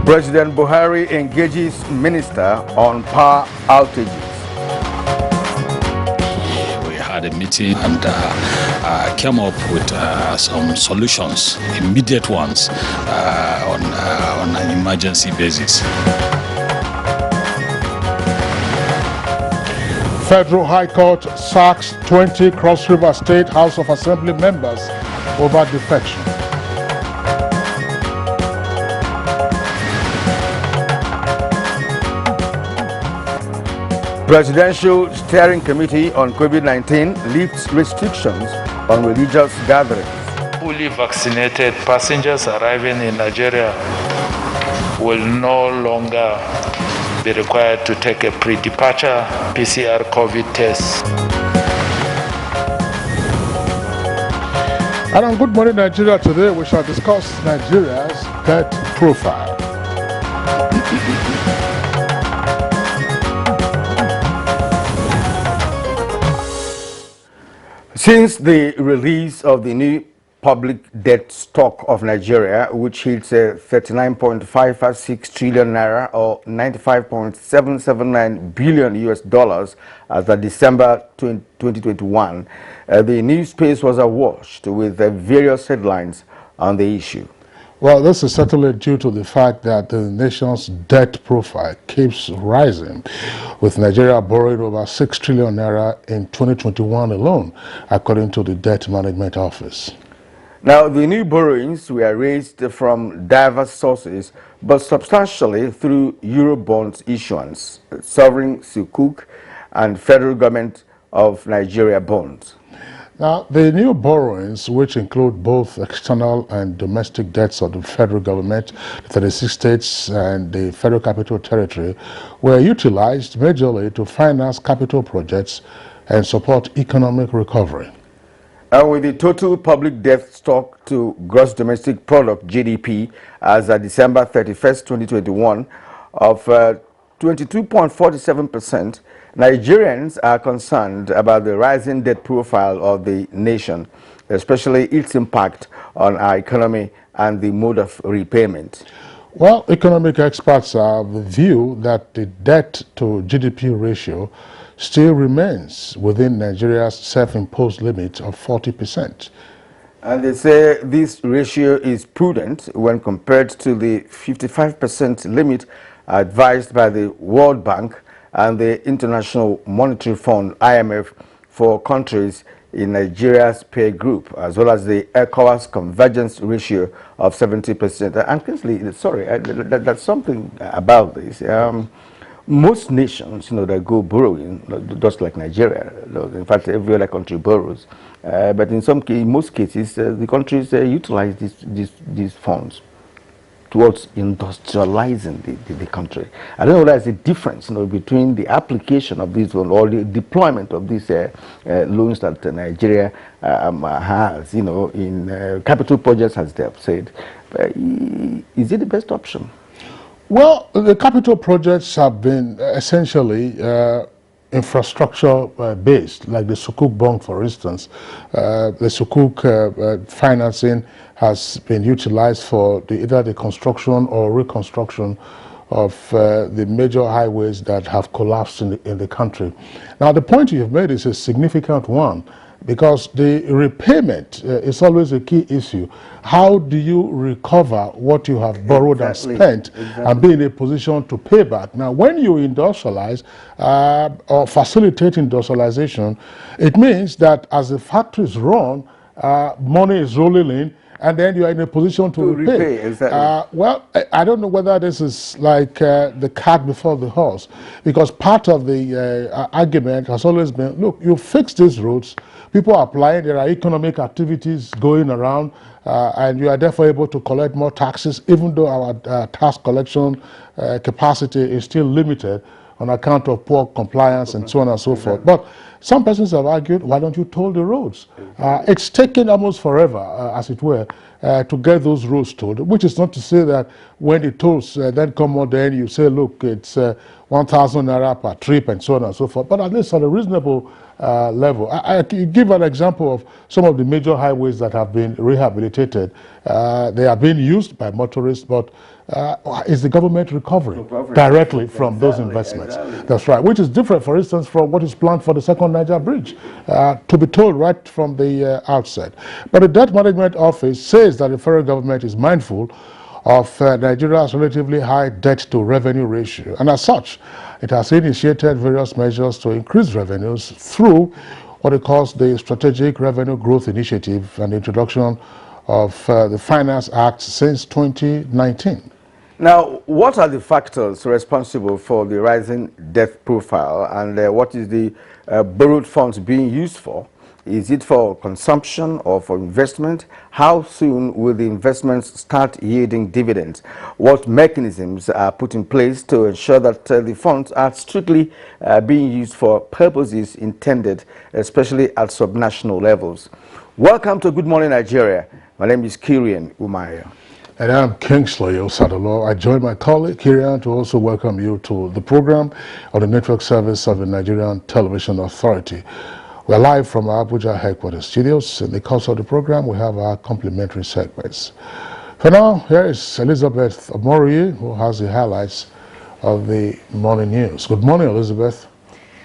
President Buhari engages minister on power outages. We had a meeting and came up with some solutions, immediate ones, on an emergency basis. Federal High Court sacks 20 Cross River State House of Assembly members over defection. Presidential Steering Committee on COVID-19 lifts restrictions on religious gatherings. Fully vaccinated passengers arriving in Nigeria will no longer be required to take a pre-departure PCR COVID test. And on Good Morning Nigeria today, we shall discuss Nigeria's debt profile. Since the release of the new public debt stock of Nigeria, which hits 39.556 trillion naira or 95.779 billion US dollars as of December 2021, the news space was awash with various headlines on the issue. Well, this is certainly due to the fact that the nation's debt profile keeps rising, with Nigeria borrowing over 6 trillion naira in 2021 alone, according to the Debt Management Office. Now, the new borrowings were raised from diverse sources, but substantially through Eurobonds issuance, sovereign sukuk, and federal government of Nigeria bonds. Now, the new borrowings, which include both external and domestic debts of the federal government, the 36 states, and the Federal Capital Territory, were utilized majorly to finance capital projects and support economic recovery. And with the total public debt stock to gross domestic product (GDP) as of December 31st, 2021 of 22.47%, Nigerians are concerned about the rising debt profile of the nation, especially its impact on our economy and the mode of repayment. Well, economic experts are of the view that the debt to GDP ratio still remains within Nigeria's self-imposed limit of 40%. And they say this ratio is prudent when compared to the 55% limit advised by the World Bank and the International Monetary Fund, IMF, for countries in Nigeria's peer group, as well as the ECOWAS convergence ratio of 70%. And Kingsley, sorry, that's something about this. Most nations, that go borrowing, just like Nigeria, in fact, every other country borrows. But in most cases, the countries utilize these funds towards industrializing the country. I don't know if there's a difference, between the application of these loans or the deployment of these loans that Nigeria has, in capital projects, as they have said. Is it the best option? Well, the capital projects have been essentially infrastructure based, like the Sukuk bond, for instance. The Sukuk financing has been utilized for either the construction or reconstruction of the major highways that have collapsed in the country. Now, the point you've made is a significant one, because the repayment is always a key issue. How do you recover what you have borrowed and spent and be in a position to pay back? Now, when you industrialize or facilitate industrialization, it means that as the factories run, money is rolling in, and then you are in a position to repay. Exactly. Well, I don't know whether this is like the cart before the horse, because part of the argument has always been, look, you fix these roads, people are applying, there are economic activities going around, and you are therefore able to collect more taxes, even though our tax collection capacity is still limited on account of poor compliance and so on and so forth. But some persons have argued, why don't you toll the roads? It's taken almost forever, as it were, to get those roads tolled, which is not to say that when the tolls then come on, then you say, look, it's 1,000 naira per trip and so on and so forth, but at least at a reasonable level. I can give an example of some of the major highways that have been rehabilitated. They are being used by motorists, but is the government recovering directly from those investments. That's right, which is different, for instance, from what is planned for the second Niger Bridge, to be told right from the outset. But the Debt Management Office says that the federal government is mindful of Nigeria's relatively high debt-to-revenue ratio, and as such, it has initiated various measures to increase revenues through what it calls the Strategic Revenue Growth Initiative and the introduction of the Finance Act since 2019. Now, what are the factors responsible for the rising debt profile, and what is the borrowed funds being used for? Is it for consumption or for investment? How soon will the investments start yielding dividends? What mechanisms are put in place to ensure that the funds are strictly being used for purposes intended, especially at subnational levels? Welcome to Good Morning Nigeria. My name is Kirian Umaya. And I'm Kingsley Osadolo. I join my colleague Kirian to also welcome you to the program on the network service of the Nigerian Television Authority. We're live from our Abuja headquarters studios. In the course of the program, we have our complimentary segments. For now, here is Elizabeth Omori, who has the highlights of the morning news. Good morning, Elizabeth.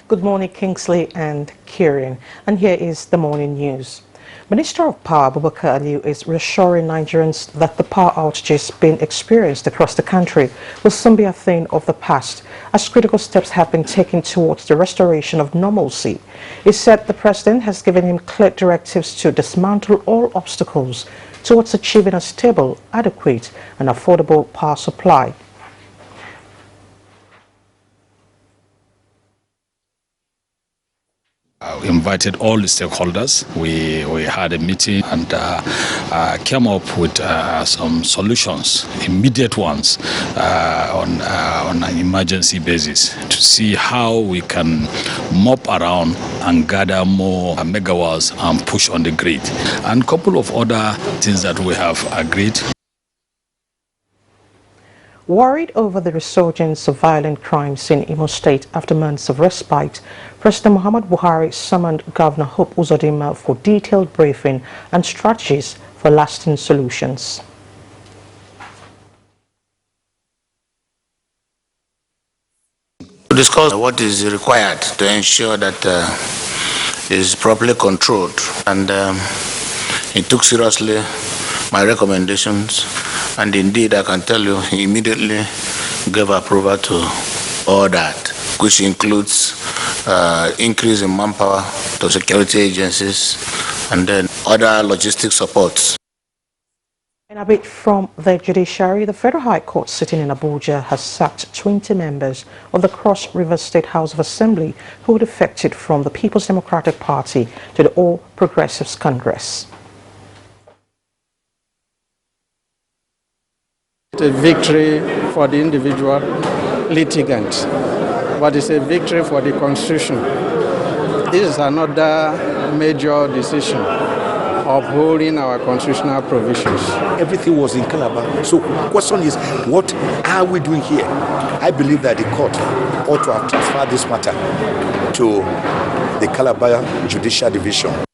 Good morning, Kingsley and Kirian. And here is the morning news. Minister of Power Abubakar Aliyu is reassuring Nigerians that the power outages being experienced across the country will soon be a thing of the past, as critical steps have been taken towards the restoration of normalcy. He said the president has given him clear directives to dismantle all obstacles towards achieving a stable, adequate and affordable power supply. We invited all the stakeholders. We had a meeting and came up with some solutions, immediate ones, on an emergency basis to see how we can mop around and gather more megawatts and push on the grid. And a couple of other things that we have agreed. Worried over the resurgence of violent crimes in Imo State after months of respite, President Muhammadu Buhari summoned Governor Hope Uzodinma for detailed briefing and strategies for lasting solutions. To discuss what is required to ensure that is properly controlled, and he took seriously my recommendations, and indeed I can tell you he immediately gave approval to all that, which includes increase in manpower to security agencies and then other logistic supports. In a bit from the judiciary, the Federal High Court sitting in Abuja has sacked 20 members of the Cross River State House of Assembly who defected from the People's Democratic Party to the All Progressives Congress. It's a victory for the individual litigant, but it's a victory for the Constitution. This is another major decision upholding our constitutional provisions. Everything was in Calabar. So the question is, what are we doing here? I believe that the court ought to have transferred this matter to the Calabar Judicial Division.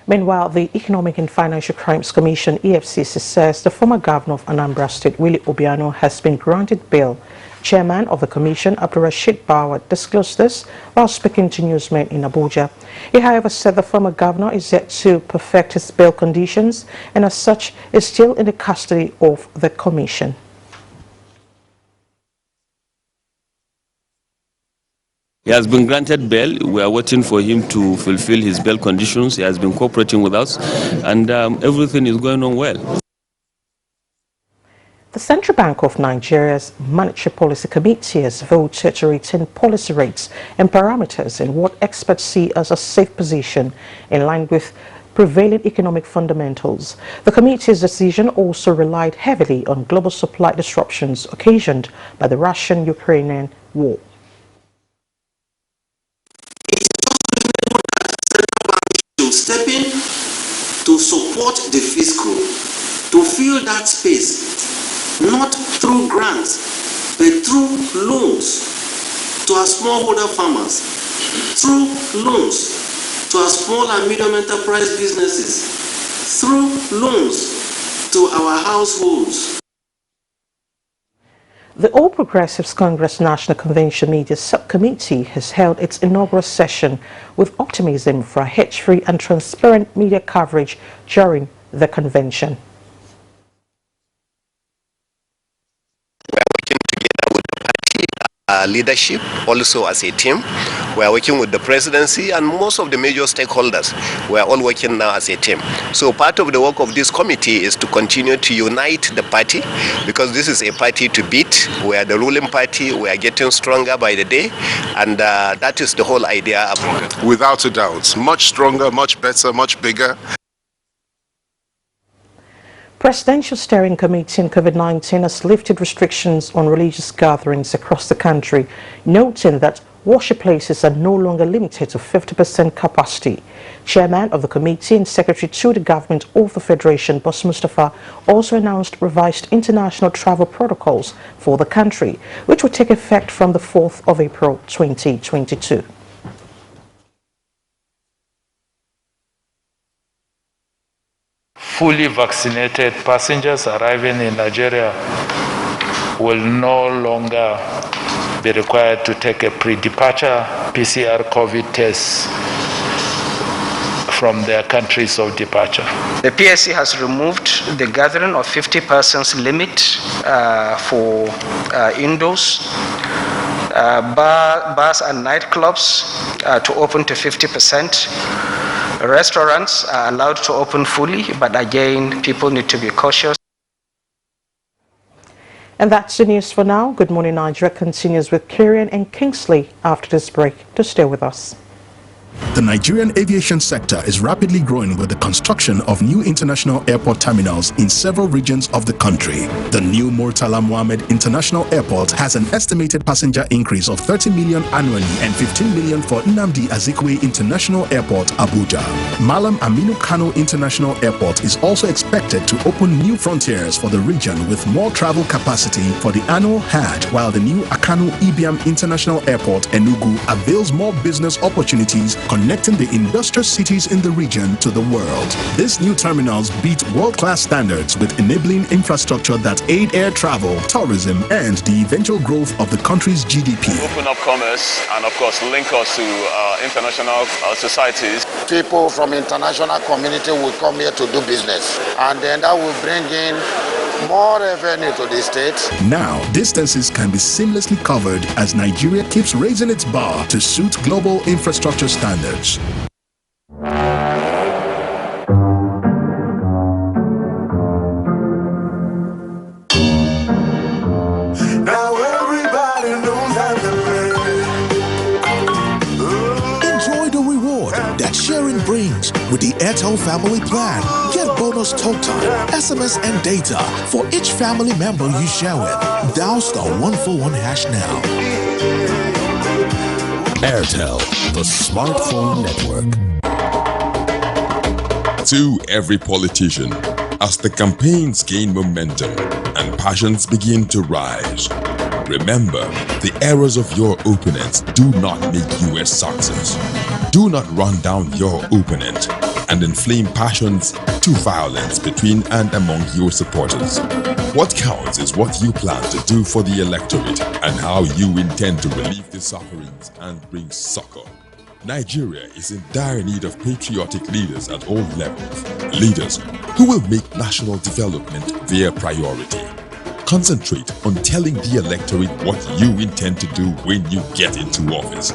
Meanwhile, the Economic and Financial Crimes Commission, EFCC, says the former governor of Anambra State, Willie Obiano, has been granted bail. Chairman of the commission, Abdulrashid Bawa, disclosed this while speaking to newsmen in Abuja. He, however, said the former governor is yet to perfect his bail conditions and as such is still in the custody of the commission. He has been granted bail. We are waiting for him to fulfill his bail conditions. He has been cooperating with us, and everything is going on well. The Central Bank of Nigeria's Monetary Policy Committee has voted to retain policy rates and parameters in what experts see as a safe position in line with prevailing economic fundamentals. The committee's decision also relied heavily on global supply disruptions occasioned by the Russian-Ukrainian war. Step in to support the fiscal, to fill that space, not through grants, but through loans to our smallholder farmers, through loans to our small and medium enterprise businesses, through loans to our households. The All Progressives Congress National Convention Media Subcommittee has held its inaugural session with optimism for a hedge-free and transparent media coverage during the convention. We are working together with the party leadership, also as a team. We are working with the presidency and most of the major stakeholders. We are all working now as a team. So part of the work of this committee is to continue to unite the party, because this is a party to beat. We are the ruling party. We are getting stronger by the day, and that is the whole idea about it. Without a doubt, much stronger, much better, much bigger. Presidential Steering Committee on COVID-19 has lifted restrictions on religious gatherings across the country, noting that worship places are no longer limited to 50% capacity. Chairman of the committee and Secretary to the Government of the Federation, Boss Mustafa, also announced revised international travel protocols for the country, which will take effect from the 4th of April 2022. Fully vaccinated passengers arriving in Nigeria will no longer be required to take a pre-departure PCR COVID test from their countries of departure. The PSC has removed the gathering of 50 persons limit for indoors. Bars and nightclubs to open to 50%. Restaurants are allowed to open fully, but again, people need to be cautious. And that's the news for now. Good Morning Nigeria continues with Kieran and Kingsley after this break. To stay with us. The Nigerian aviation sector is rapidly growing with the construction of new international airport terminals in several regions of the country. The new Murtala Mohammed International Airport has an estimated passenger increase of 30 million annually and 15 million for Nnamdi Azikiwe International Airport, Abuja. Malam Aminu Kano International Airport is also expected to open new frontiers for the region with more travel capacity for the annual Hajj, while the new Akanu Ibiam International Airport, Enugu, avails more business opportunities connecting the industrial cities in the region to the world. These new terminals beat world-class standards with enabling infrastructure that aid air travel, tourism, and the eventual growth of the country's GDP. Open up commerce and, of course, link us to international societies. People from international community will come here to do business, and then that will bring in more revenue to the state. Now, distances can be seamlessly covered as Nigeria keeps raising its bar to suit global infrastructure standards. With the Airtel Family Plan, get bonus talk time, SMS and data for each family member you share with. Dial *141# now. Airtel, the smartphone network. To every politician, as the campaigns gain momentum and passions begin to rise, remember, the errors of your opponents do not make you a success. Do not run down your opponent and inflame passions to violence between and among your supporters. What counts is what you plan to do for the electorate and how you intend to relieve the sufferings and bring succor. Nigeria is in dire need of patriotic leaders at all levels. Leaders who will make national development their priority. Concentrate on telling the electorate what you intend to do when you get into office.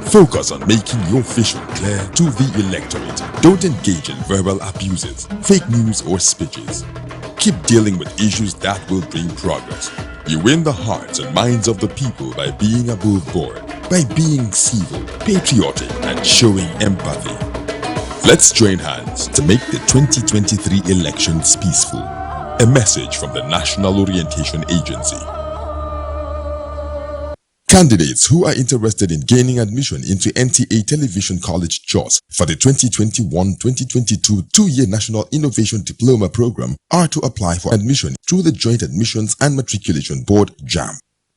Focus on making your vision clear to the electorate. Don't engage in verbal abuses, fake news or speeches. Keep dealing with issues that will bring progress. You win the hearts and minds of the people by being above board, by being civil, patriotic, and showing empathy. Let's join hands to make the 2023 elections peaceful. A message from the National Orientation Agency. Candidates who are interested in gaining admission into NTA Television College Jos for the 2021-2022 two-year National Innovation Diploma Program are to apply for admission through the Joint Admissions and Matriculation Board (JAM).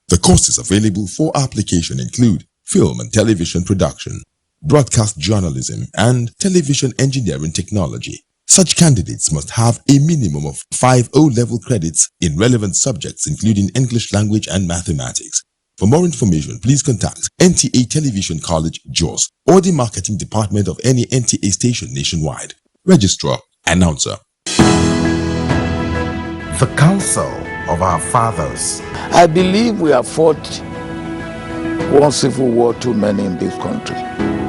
The courses available for application include Film and Television Production, Broadcast Journalism, and Television Engineering Technology. Such candidates must have a minimum of 5 O-level credits in relevant subjects including English language and mathematics. For more information, please contact NTA Television College, Jos, or the marketing department of any NTA station nationwide. Registrar, Announcer. The Council of Our Fathers. I believe we have fought one civil war too many in this country.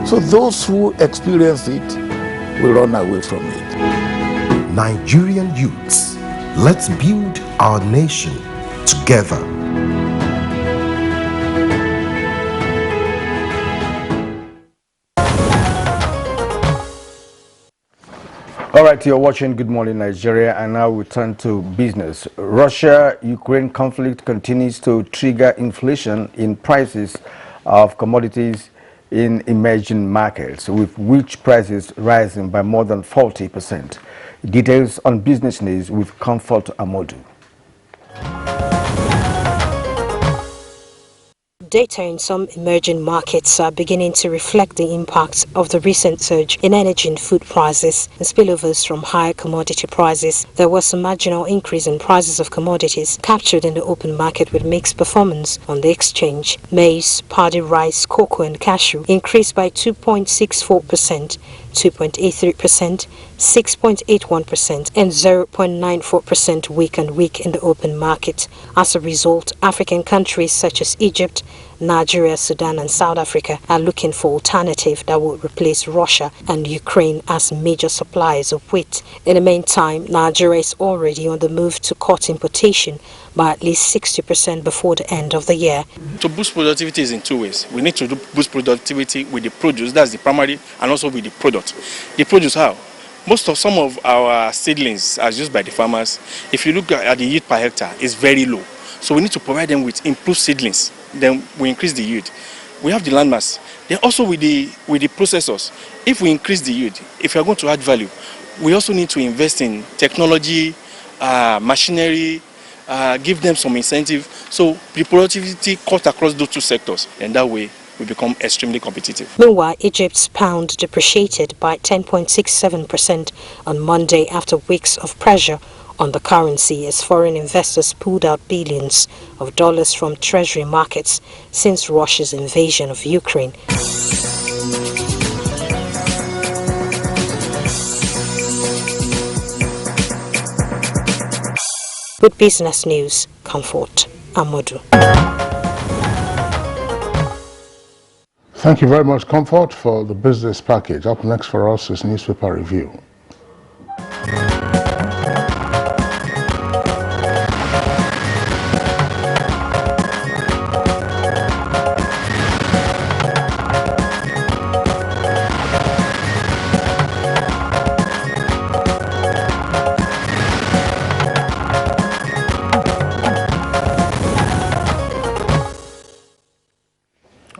So those who experience it will run away from it. Nigerian youths, let's build our nation together. All right, you're watching Good Morning Nigeria, and now we turn to business. Russia-Ukraine conflict continues to trigger inflation in prices of commodities in emerging markets, with wheat prices rising by more than 40%. Details on business news with Comfort Amodu. Data in some emerging markets are beginning to reflect the impact of the recent surge in energy and food prices and spillovers from higher commodity prices. There was a marginal increase in prices of commodities captured in the open market with mixed performance on the exchange. Maize, paddy rice, cocoa and cashew increased by 2.64%, 2.83%, 6.81% and 0.94% week on week in the open market. As a result, African countries such as Egypt, Nigeria, Sudan and South Africa are looking for alternatives that will replace Russia and Ukraine as major suppliers of wheat. In the meantime, Nigeria is already on the move to cut importation by at least 60% before the end of the year. To boost productivity is in two ways. We need to boost productivity with the produce, that's the primary, and also with the product. The produce how? Some of our seedlings are used by the farmers. If you look at the yield per hectare, it's very low. So we need to provide them with improved seedlings. Then we increase the yield. We have the land mass. Then also with the processors, if we increase the yield, if we are going to add value, we also need to invest in technology, machinery, give them some incentive. So the productivity cut across those two sectors, and that way we become extremely competitive. Meanwhile, Egypt's pound depreciated by 10.67% on Monday after weeks of pressure on the currency as foreign investors pulled out billions of dollars from treasury markets since Russia's invasion of Ukraine. With business news, Comfort Amodu. Thank you very much, Comfort, for the business package. Up next for us is newspaper review.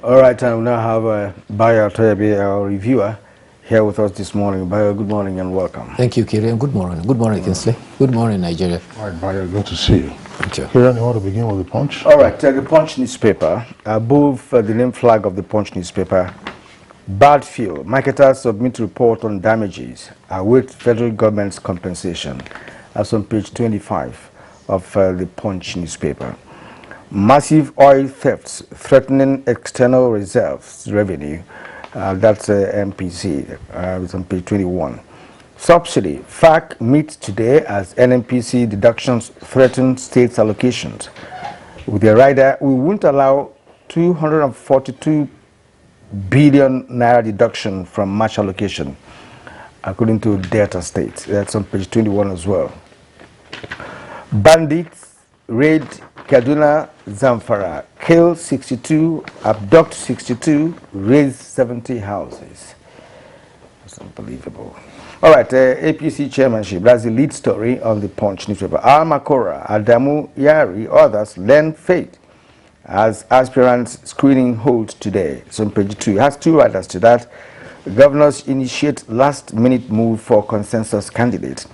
All right, I will now have Bayo Toyabe, our reviewer, here with us this morning. Bayo, good morning and welcome. Thank you, Kirian. Good morning. Good morning, Kinsley. Good morning, Nigeria. All right, Bayo, good to see you. Thank you. Kirian, you want to begin with the Punch? All right, the Punch newspaper, above the name flag of the Punch newspaper, bad fuel. Marketers submit report on damages, await federal government's compensation. That's on page 25 of the Punch newspaper. Massive oil thefts threatening external reserves revenue. That's MPC. It's on page 21. Subsidy. FAC meets today as NNPC deductions threaten states' allocations. With the rider, we won't allow 242 billion naira deduction from match allocation, according to Delta State. That's on page 21 as well. Bandits raid Kaduna, Zamfara, kill 62, abduct 62, raise 70 houses. That's unbelievable. All right, APC chairmanship, that's the lead story on the Punch newspaper. Al Makora, Adamu Yari, others learn fate as aspirants screening holds today. It's on page 2. It has two writers to that. Governors initiate last-minute move for consensus candidates.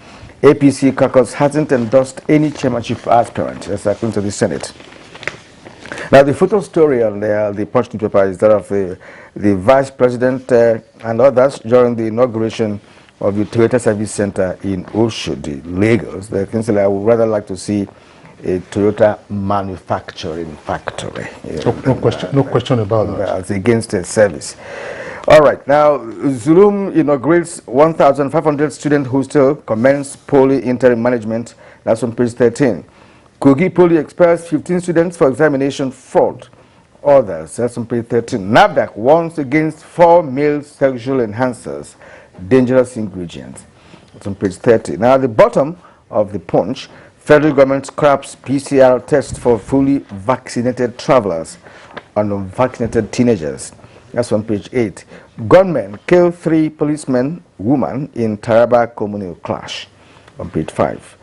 APC caucus hasn't endorsed any chairmanship aspirant, that's according to the Senate. Now, the photo story on the Punch newspaper is that of the vice president and others during the inauguration of the Toyota Service Center in Oshodi, Lagos. I would rather like to see a Toyota manufacturing factory. No question about that. It's against a service. All right, now Zulum inaugurates 1,500 student hostel, commence poly interim management. That's on page 13. Kogi Poly expels 15 students for examination fraud. Others, that's on page 13. NAFDAC warns against 4 male sexual enhancers, dangerous ingredients. That's on page 30. Now at the bottom of the Punch, federal government scraps PCR test for fully vaccinated travelers and unvaccinated teenagers. That's on page 8. Gunmen kill 3 policemen, woman in Taraba communal clash. On page 5.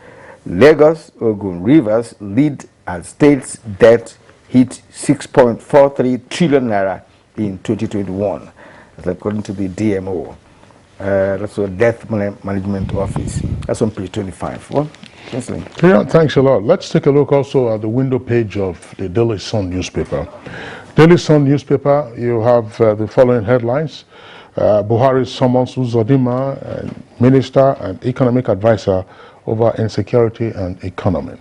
Lagos, Ogun, Rivers lead as states' debt hit 6.43 trillion naira in 2021. That's according to the DMO. That's the Death Management Office. That's on page 25. Well, yeah, thanks a lot. Let's take a look also at the window page of the Daily Sun newspaper. Daily Sun newspaper, you have the following headlines. Buhari summons Uzodinma, Minister and Economic Advisor over insecurity and economy.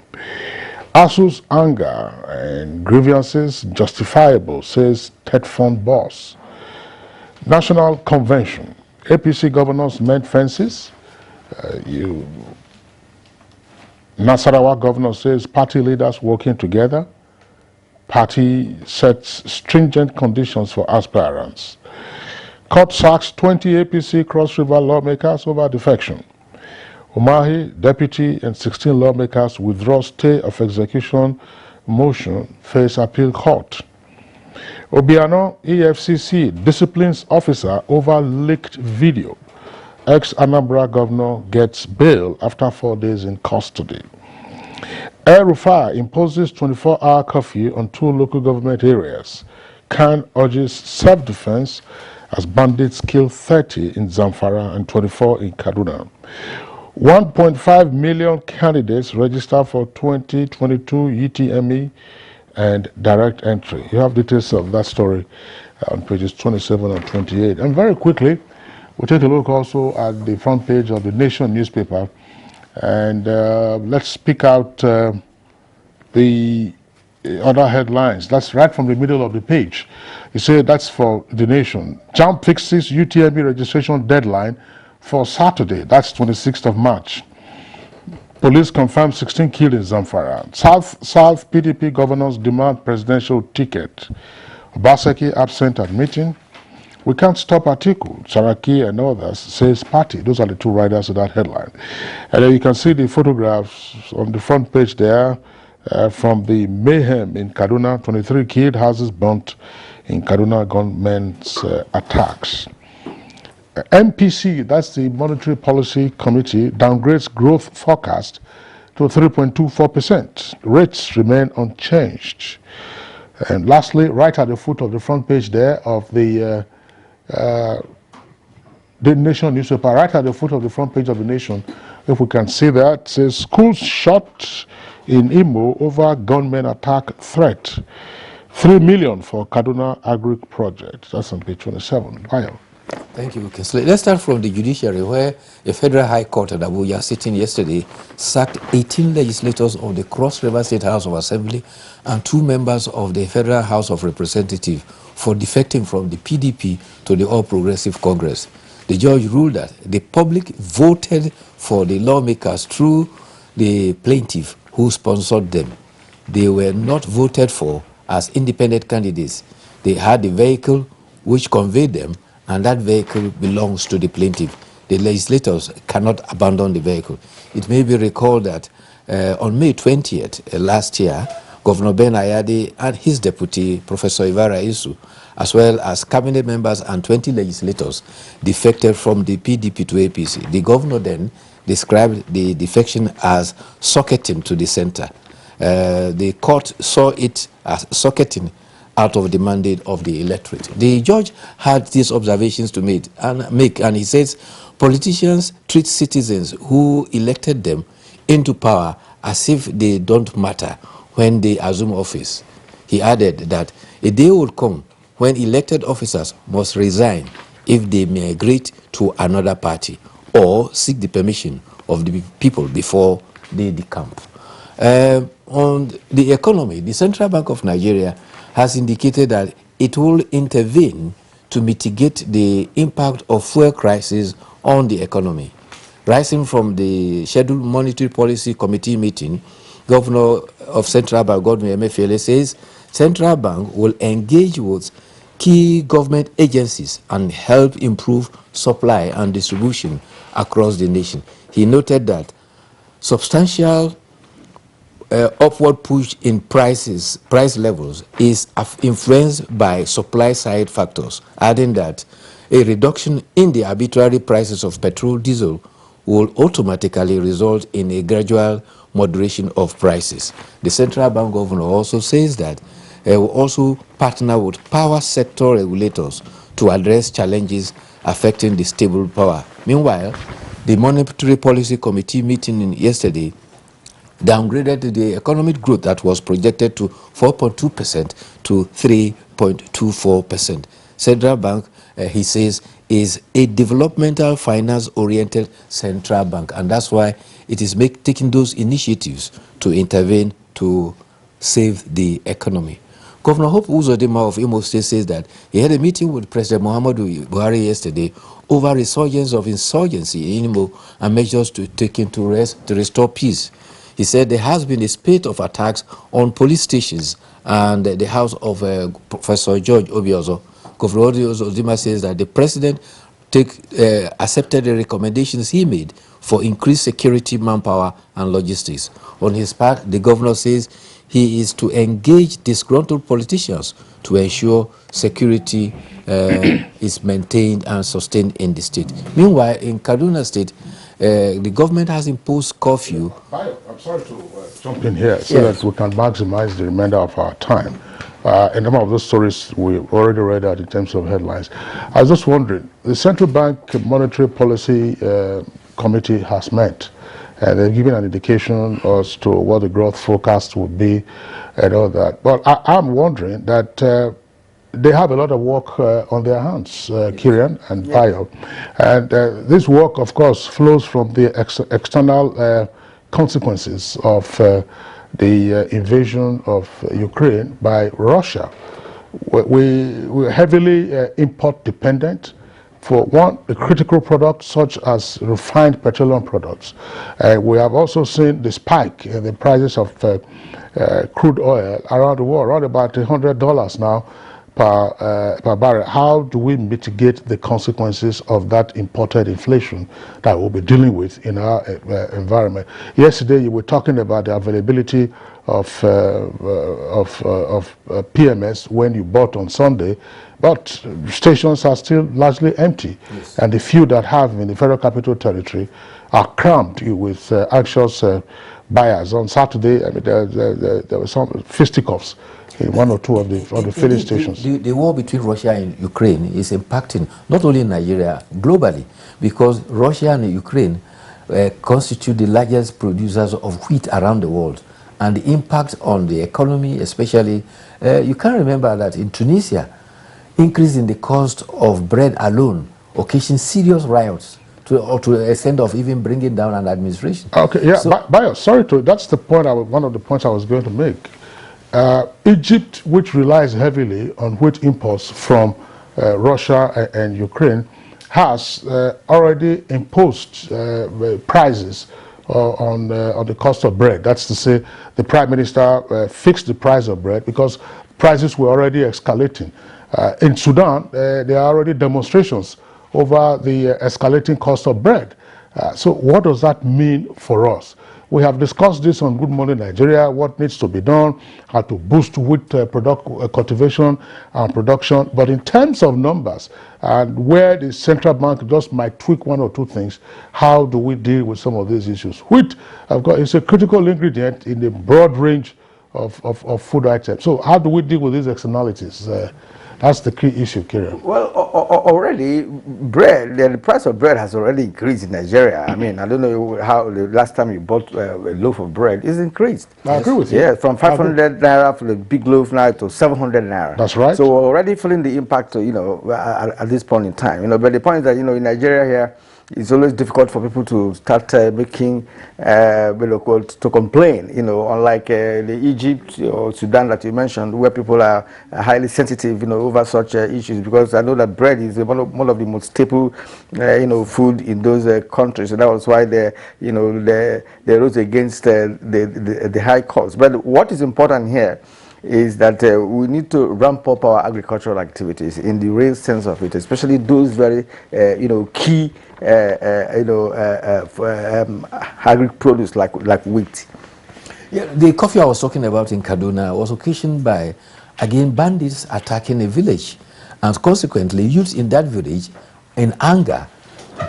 ASU's anger and grievances justifiable, says TED Fund boss. National Convention. APC governors mend fences. Nasarawa governor says party leaders working together. Party sets stringent conditions for aspirants. Court sacks 20 APC Cross River lawmakers over defection. Umahi, deputy, and 16 lawmakers withdraw stay of execution motion, face appeal court. Obiano, EFCC disciplines officer over leaked video. Ex-Anambra governor gets bail after 4 days in custody. Air Rufai imposes 24-hour curfew on 2 local government areas. Khan urges self-defense as bandits kill 30 in Zamfara and 24 in Kaduna. 1.5 million candidates register for 2022 UTME and direct entry. You have details of that story on pages 27 and 28. And very quickly, we'll take a look also at the front page of the Nation newspaper. And let's pick out the other headlines. That's right from the middle of the page. You say that's for the Nation. JAMB fixes UTME registration deadline for Saturday. That's 26th of March. Police confirm 16 killed in Zamfara. South PDP governors demand presidential ticket. Obaseki absent at meeting. We can't stop Atiku. Saraki and others says party. Those are the 2 riders of that headline. And then you can see the photographs on the front page there from the mayhem in Kaduna. 23 killed, houses burnt in Kaduna gunmen's attacks. MPC, that's the Monetary Policy Committee, downgrades growth forecast to 3.24%. Rates remain unchanged. And lastly, right at the foot of the front page there of the Nation newspaper, right at the foot of the front page of the Nation, if we can see that, it says schools shot in Imo over gunmen attack threat. 3 million for Kaduna Agri project. That's on page 27. Fire. Thank you, Kinsley. Let's start from the judiciary, where a federal high court at Abuja sitting yesterday sacked 18 legislators of the Cross River State House of Assembly and 2 members of the Federal House of Representatives for defecting from the PDP to the All Progressive Congress. The judge ruled that the public voted for the lawmakers through the plaintiff who sponsored them. They were not voted for as independent candidates. They had the vehicle which conveyed them, and that vehicle belongs to the plaintiff. The legislators cannot abandon the vehicle. It may be recalled that on May 20th last year, Governor Ben Ayade and his deputy, Professor Ivara Isu, as well as cabinet members and 20 legislators defected from the PDP to APC. The governor then described the defection as socketing to the center. The court saw it as socketing out of the mandate of the electorate. The judge had these observations to make, and he says politicians treat citizens who elected them into power as if they don't matter when they assume office. He added that a day will come when elected officers must resign if they migrate to another party. or seek the permission of the people before they decamp. On the economy, the Central Bank of Nigeria has indicated that it will intervene to mitigate the impact of fuel crisis on the economy. Rising from the scheduled monetary policy committee meeting, Governor of Central Bank, Godwin Emefiele, says Central Bank will engage with key government agencies and help improve supply and distribution across the nation. He noted that substantial upward push in price levels is influenced by supply side factors, adding that a reduction in the arbitrary prices of petrol, diesel will automatically result in a gradual moderation of prices. The central bank governor also says that it will also partner with power sector regulators to address challenges affecting the stable power. Meanwhile, the Monetary Policy Committee meeting yesterday downgraded the economic growth that was projected to 4.2% to 3.24%. Central Bank, he says, is a developmental finance-oriented central bank, and that's why it is taking those initiatives to intervene to save the economy. Governor Hope Uzodinma of Imo State says that he had a meeting with President Muhammadu Buhari yesterday over resurgence of insurgency in Imo and measures taken to restore peace. He said there has been a spate of attacks on police stations and the house of Professor George Obiozo. Governor Uzodinma says that the president accepted the recommendations he made for increased security, manpower, and logistics. On his part, the governor says he is to engage disgruntled politicians to ensure security is maintained and sustained in the state. Meanwhile, in Kaduna State, the government has imposed curfew. I'm sorry to jump in here so that we can maximize the remainder of our time. A number of those stories we already read out in terms of headlines. I was just wondering, the Central Bank Monetary Policy Committee has met. They've given an indication as to what the growth forecast would be and all that. But I'm wondering that they have a lot of work on their hands, Kirian and Bayo. And this work, of course, flows from the external consequences of the invasion of Ukraine by Russia. We're heavily import dependent. For one, the critical products such as refined petroleum products. We have also seen the spike in the prices of crude oil around the world, around about $100 now per barrel. How do we mitigate the consequences of that imported inflation that we'll be dealing with in our environment? Yesterday, you were talking about the availability of PMS when you bought on Sunday, but stations are still largely empty. Yes. And the few that have in the Federal Capital Territory are crammed with anxious buyers. On Saturday, I mean, there were some fisticuffs in one or two of the filling stations. The war between Russia and Ukraine is impacting not only Nigeria, globally, because Russia and Ukraine constitute the largest producers of wheat around the world. And the impact on the economy, especially, you can remember that in Tunisia, increase in the cost of bread alone occasioned serious riots to the extent of even bringing down an administration. Okay, yeah, so, Bayo, sorry to, that's the point, one of the points I was going to make. Egypt, which relies heavily on wheat imports from Russia and Ukraine, has already imposed prices on the cost of bread. That's to say, the Prime Minister fixed the price of bread because prices were already escalating. In Sudan, there are already demonstrations over the escalating cost of bread. So what does that mean for us? We have discussed this on Good Morning Nigeria, what needs to be done, how to boost wheat cultivation and production. But in terms of numbers, and where the central bank just might tweak one or two things, how do we deal with some of these issues? Wheat, is a critical ingredient in the broad range of food items. So how do we deal with these externalities? That's the key issue, Kirian. Well, already bread, the price of bread has already increased in Nigeria. I mean, I don't know how the last time you bought a loaf of bread is increased. I agree with you. Yeah, from 500 naira for the big loaf now to 700 naira. That's right. So we're already feeling the impact, at this point in time. But the point is that, in Nigeria here, it's always difficult for people to start making, to complain, unlike the Egypt or Sudan that you mentioned, where people are highly sensitive, over such issues, because I know that bread is one of the most staple, food in those countries, and that was why they rose against the high cost. But what is important here is that we need to ramp up our agricultural activities in the real sense of it, especially those very, key, agri-produce like wheat. Yeah, the coffee I was talking about in Kaduna was occasioned by, again, bandits attacking a village, and consequently, youths in that village, in anger,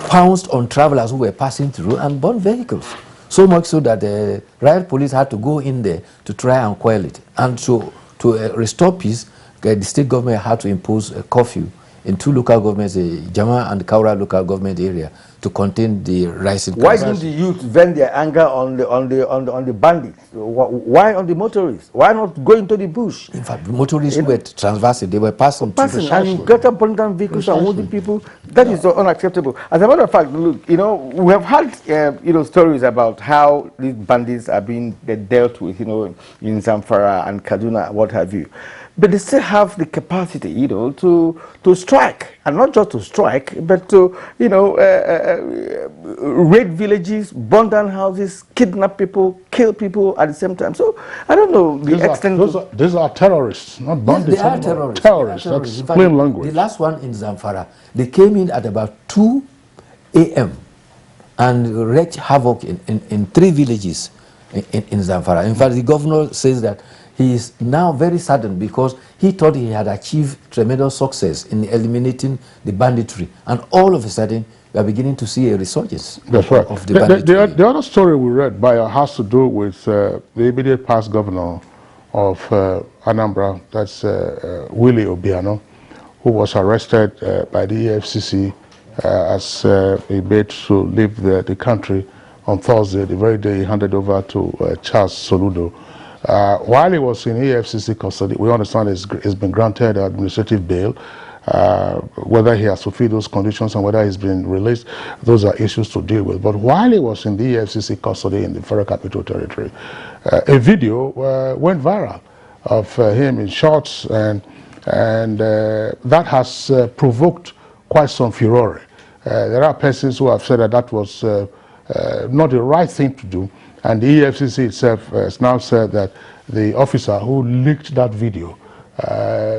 pounced on travelers who were passing through and burned vehicles. So much so that the riot police had to go in there to try and quell it. And to restore peace, the state government had to impose a curfew in two local governments, the Jama and Kaura local government area, to contain the rising. Why didn't the youth vent their anger on the bandits? Why on the motorists? Why not go into the bush? In fact, motorists were transversing; they were passing and get up on down vehicles and wounding people. That is unacceptable. As a matter of fact, look, we have had stories about how these bandits are being dealt with, in Zamfara and Kaduna, what have you. But they still have the capacity, to strike, and not just to strike, but to, raid villages, burn down houses, kidnap people, kill people at the same time. So I don't know the extent. These are terrorists, not bandits. Yes, they are terrorists. Terrorists. That's plain language. The last one in Zamfara, they came in at about 2 a.m. and wreaked havoc in 3 villages in Zamfara. In fact, the governor says that he is now very saddened because he thought he had achieved tremendous success in eliminating the banditry, and all of a sudden we are beginning to see a resurgence. That's right. Of the banditry. The other story we read has to do with the immediate past governor of Anambra, that's Willie Obiano, who was arrested by the EFCC as he bid to leave the country on Thursday, the very day he handed over to Charles Soludo. While he was in EFCC custody, we understand he's been granted administrative bail. Whether he has fulfilled those conditions and whether he's been released, those are issues to deal with. But while he was in the EFCC custody in the Federal Capital Territory, a video went viral of him in shorts, and that has provoked quite some furore. There are persons who have said that was not the right thing to do. And the EFCC itself has now said that the officer who leaked that video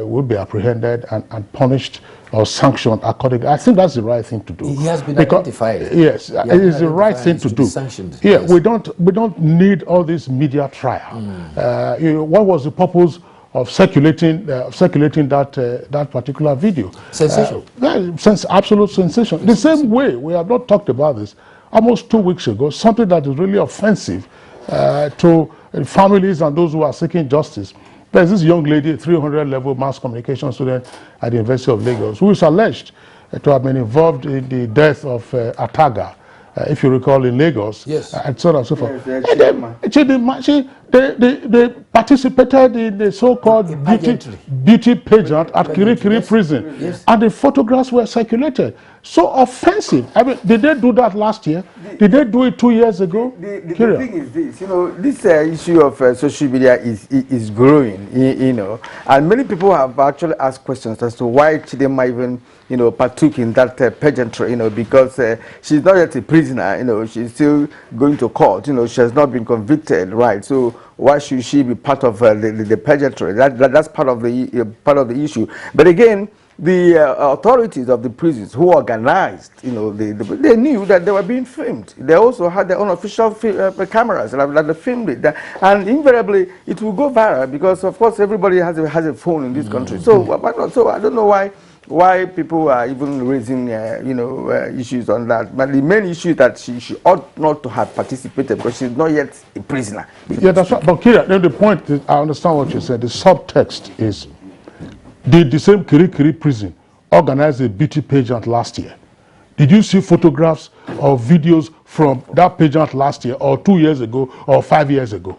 will be apprehended and punished or sanctioned accordingly. I think that's the right thing to do. He has been identified. Yes, it is the right thing to do. Sanctioned. Yeah, Yes. we don't need all this media trial. What was the purpose of circulating that particular video? Sensation. Absolute sensation. The same way we have not talked about this. Almost 2 weeks ago, something that is really offensive to families and those who are seeking justice. There's this young lady, 300-level mass communication student at the University of Lagos, who is alleged to have been involved in the death of Ataga, if you recall, in Lagos, yes, and so on and so forth. Yes, They participated in the so-called beauty pageant at Kirikiri prison, yes, and the photographs were circulated. So offensive. I mean, did they do that last year? Did they do it 2 years ago? The thing is this, this issue of social media is growing, and many people have actually asked questions as to why Chidema even, partook in that pageantry, because she's not yet a prisoner, she's still going to court, she has not been convicted, right? So why should she be part of the pageantry? That's part of the issue. But again, the authorities of the prisons who organized, they knew that they were being filmed. They also had their own official cameras that they filmed it. And invariably, it will go viral because, of course, everybody has a phone in this country. So I don't know why people are even raising, issues on that. But the main issue is that she ought not to have participated because she's not yet a prisoner. Yeah, that's right. But Kira, then the point is, I understand what you said. The subtext is, did the same Kirikiri prison organize a beauty pageant last year? Did you see photographs or videos from that pageant last year or 2 years ago or 5 years ago?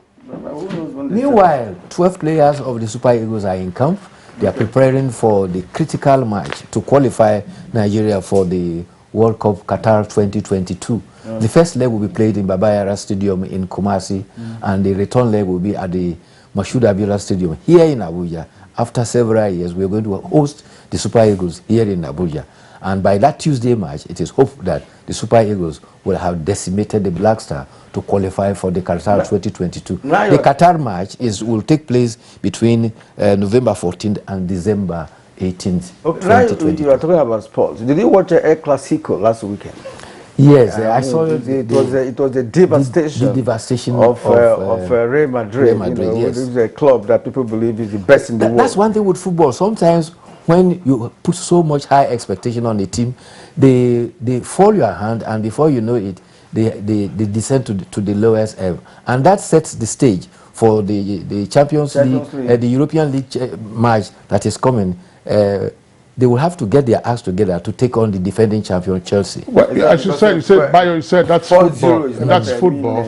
Meanwhile, 12 players of the Super Eagles are in camp. They are preparing for the critical match to qualify Nigeria for the World Cup Qatar 2022. The first leg will be played in Baba Yara Stadium in Kumasi, and the return leg will be at the Mashood Abiola Stadium here in Abuja. After several years, we are going to host the Super Eagles here in Abuja. And by that Tuesday match, it is hoped that the Super Eagles will have decimated the Black Star to qualify for the Qatar 2022. The Qatar match will take place between November 14th and December 18th, Okay, 2022. now you are talking about sports. Did you watch El Clasico last weekend? Yes, I saw it. It was a devastation, the devastation of Real Madrid. Real Madrid, you know, yes. It is a club that people believe is the best in the world. That's one thing with football. Sometimes when you put so much high expectation on a team, they fall your hand, and before you know it, they descend to the lowest ever. And that sets the stage for the Champions League. The European League match that is coming. They will have to get their acts together to take on the defending champion Chelsea. Well, as you said, Bayo, you said that's football. That's football.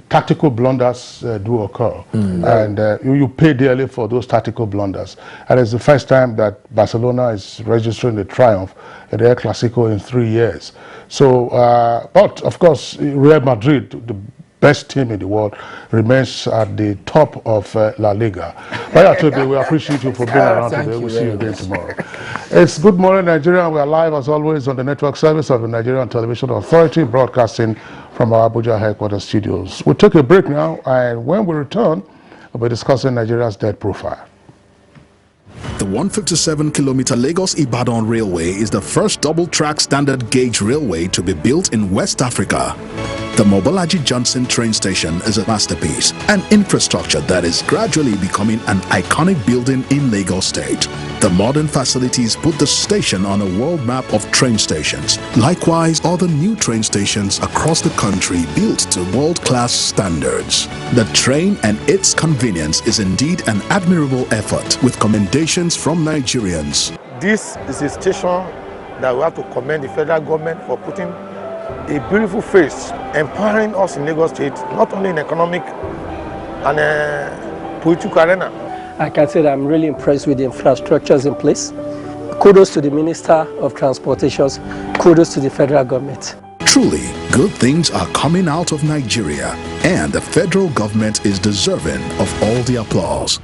Tactical blunders do occur, and you pay dearly for those tactical blunders. And it's the first time that Barcelona is registering the triumph at the El Clasico in 3 years. So, but of course, Real Madrid, the best team in the world, remains at the top of La Liga. Baya Tobe, we appreciate you for being around today. We'll see you again tomorrow. It's Good Morning Nigeria. We are live as always on the network service of the Nigerian Television Authority, broadcasting from our Abuja headquarters studios. We'll take a break now, and when we return, we'll be discussing Nigeria's debt profile. The 157-kilometer Lagos-Ibadan Railway is the first double-track standard gauge railway to be built in West Africa. The Mobolaji Johnson train station is a masterpiece, an infrastructure that is gradually becoming an iconic building in Lagos State. The modern facilities put the station on a world map of train stations. Likewise, other new train stations across the country built to world-class standards. The train and its convenience is indeed an admirable effort, with commendations from Nigerians. This is a station that we have to commend the federal government for putting a beautiful face, empowering us in Lagos State, not only in economic and political arena. I can say that I'm really impressed with the infrastructures in place. Kudos to the Minister of Transportations, kudos to the federal government. Truly, good things are coming out of Nigeria, and the federal government is deserving of all the applause.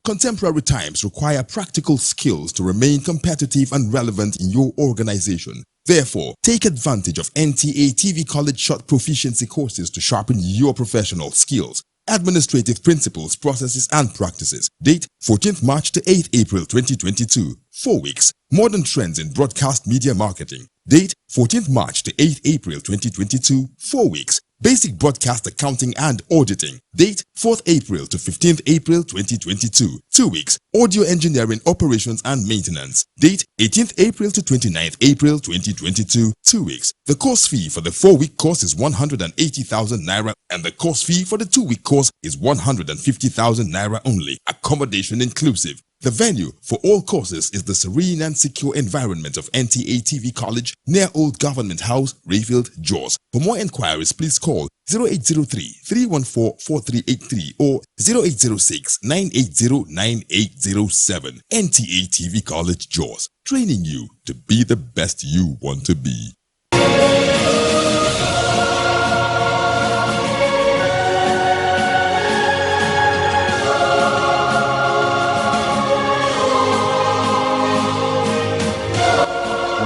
Contemporary times require practical skills to remain competitive and relevant in your organization. Therefore, take advantage of NTA TV College Short Proficiency courses to sharpen your professional skills. Administrative Principles, Processes and Practices. Date 14th March to 8th April 2022. 4 weeks. Modern Trends in Broadcast Media Marketing. Date 14th March to 8th April 2022. 4 weeks. Basic Broadcast Accounting and Auditing. Date 4th April to 15th April 2022. 2 weeks. Audio Engineering Operations and Maintenance. Date 18th April to 29th April 2022. 2 weeks. The course fee for the 4-week course is 180,000 naira, and the course fee for the 2-week course is 150,000 naira only. Accommodation inclusive. The venue for all courses is the serene and secure environment of NTA TV College near Old Government House, Rayfield, Jos. For more inquiries, please call 0803-314-4383 or 0806-980-9807. NTA TV College, Jos, training you to be the best you want to be.